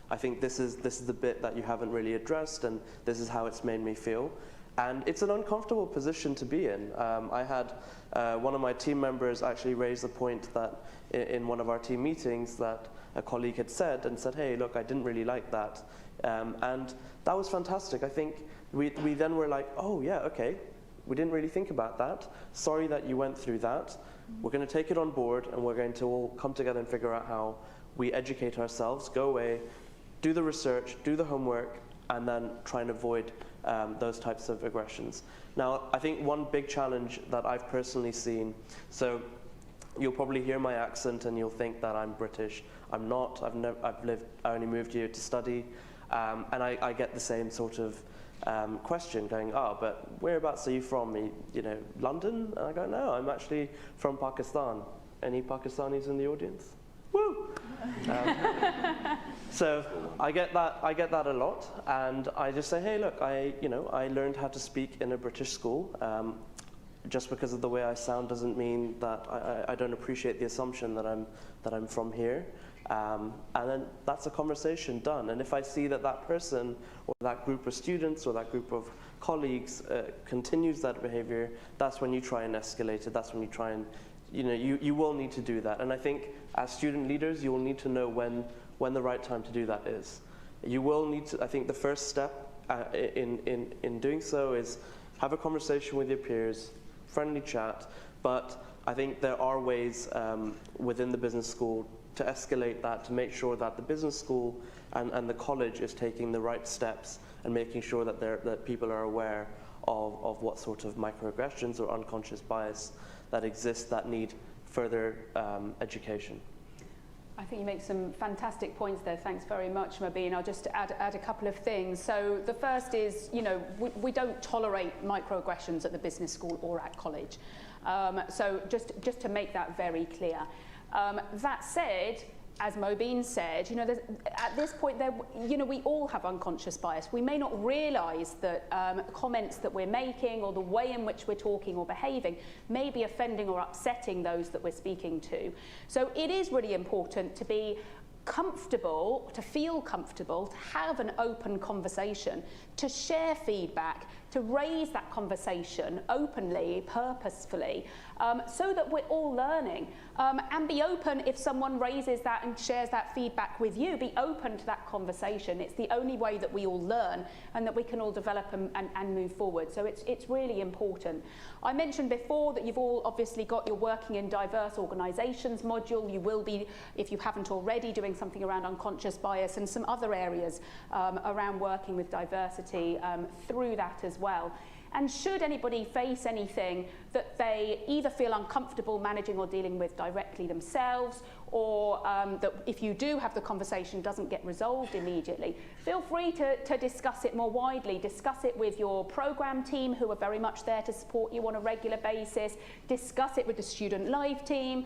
I think this is the bit that you haven't really addressed, and this is how it's made me feel. And it's an uncomfortable position to be in. I had one of my team members actually raise the point that in one of our team meetings that a colleague had said, hey, look, I didn't really like that. And that was fantastic. I think we then were like, oh yeah, okay, we didn't really think about that. Sorry that you went through that. We're going to take it on board, and we're going to all come together and figure out how we educate ourselves, go away, do the research, do the homework, and then try and avoid those types of aggressions. Now, I think one big challenge that I've personally seen, so you'll probably hear my accent and you'll think that I'm British. I'm not. I only moved here to study, and I get the same sort of question going, but whereabouts are you from? You know, London? And I go, no, I'm actually from Pakistan. Any Pakistanis in the audience? Woo! So I get that a lot, and I just say, hey, look, I learned how to speak in a British school. Just because of the way I sound doesn't mean that I don't appreciate the assumption that I'm from here. And then that's a conversation done. And if I see that person or that group of students or that group of colleagues continues that behavior, that's when you try and escalate it. That's when you try and, you will need to do that. And I think as student leaders, you will need to know when the right time to do that is. You will need to, I think the first step in doing so is have a conversation with your peers, friendly chat, but I think there are ways within the business school to escalate that, to make sure that the business school and the college is taking the right steps and making sure that people are aware of what sort of microaggressions or unconscious bias that exists that need further education. I think you make some fantastic points there. Thanks very much, Mobeen. I'll just add a couple of things. So the first is, we don't tolerate microaggressions at the business school or at college. So just to make that very clear. That said, as Mobeen said, at this point, we all have unconscious bias. We may not realise that comments that we're making or the way in which we're talking or behaving may be offending or upsetting those that we're speaking to. So it is really important to be comfortable, to feel comfortable, to have an open conversation, to share feedback, to raise that conversation openly, purposefully, so that we're all learning. And be open if someone raises that and shares that feedback with you. Be open to that conversation. It's the only way that we all learn and that we can all develop and move forward. So it's really important. I mentioned before that you've all obviously got your working in diverse organisations module. You will be, if you haven't already, doing something around unconscious bias and some other areas around working with diversity through that as well. And should anybody face anything that they either feel uncomfortable managing or dealing with directly themselves, or that if you do have the conversation doesn't get resolved immediately, feel free to discuss it more widely. Discuss it with your program team, who are very much there to support you on a regular basis. Discuss it with the student life team.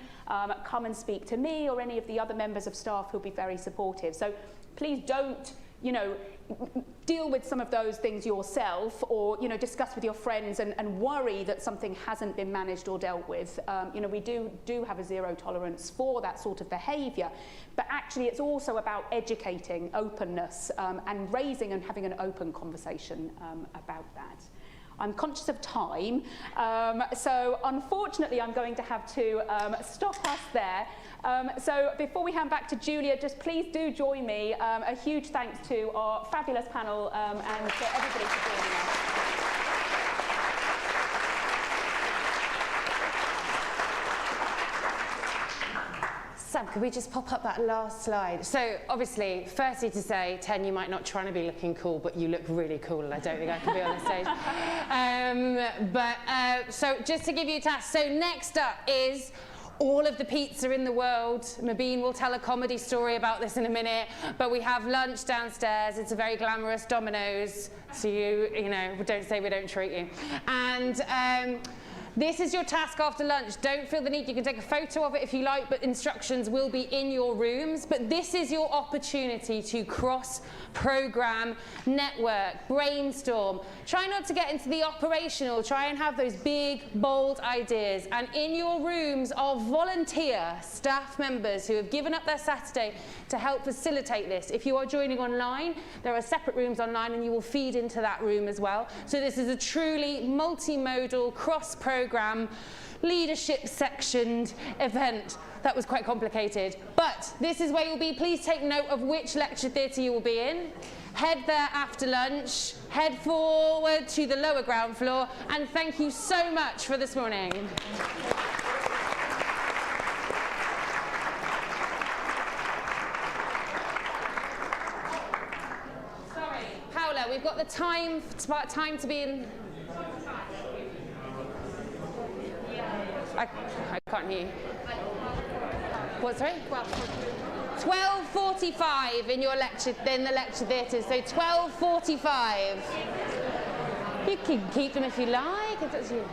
Come and speak to me or any of the other members of staff who'll be very supportive. So please don't you know, deal with some of those things yourself, or, you know, discuss with your friends and worry that something hasn't been managed or dealt with. You know, we do have a zero tolerance for that sort of behaviour, but actually it's also about educating, openness, and raising and having an open conversation about that. I'm conscious of time, so unfortunately I'm going to have to stop us there. So before we hand back to Julia, just please do join me. A huge thanks to our fabulous panel and to everybody for joining us. Sam, could we just pop up that last slide? So obviously, firstly to say, 10, you might not try to be looking cool, but you look really cool, and I don't think I can be on the stage. So just to give you a task, so next up is all of the pizza in the world. Mabine will tell a comedy story about this in a minute, but we have lunch downstairs. It's a very glamorous Domino's, so you know, don't say we don't treat you. And this is your task after lunch. Don't feel the need. You can take a photo of it if you like, but instructions will be in your rooms. But this is your opportunity to cross-program, network, brainstorm. Try not to get into the operational. Try and have those big, bold ideas. And in your rooms are volunteer staff members who have given up their Saturday to help facilitate this. If you are joining online, there are separate rooms online, and you will feed into that room as well. So this is a truly multimodal, cross-program, leadership-sectioned event. That was quite complicated. But this is where you'll be. Please take note of which lecture theatre you will be in. Head there after lunch. Head forward to the lower ground floor. And thank you so much for this morning. We've got the time to be in. I can't hear you. What, sorry? 12:45 in your lecture, in the lecture theatres. So 12:45. You can keep them if you like. It's up to you.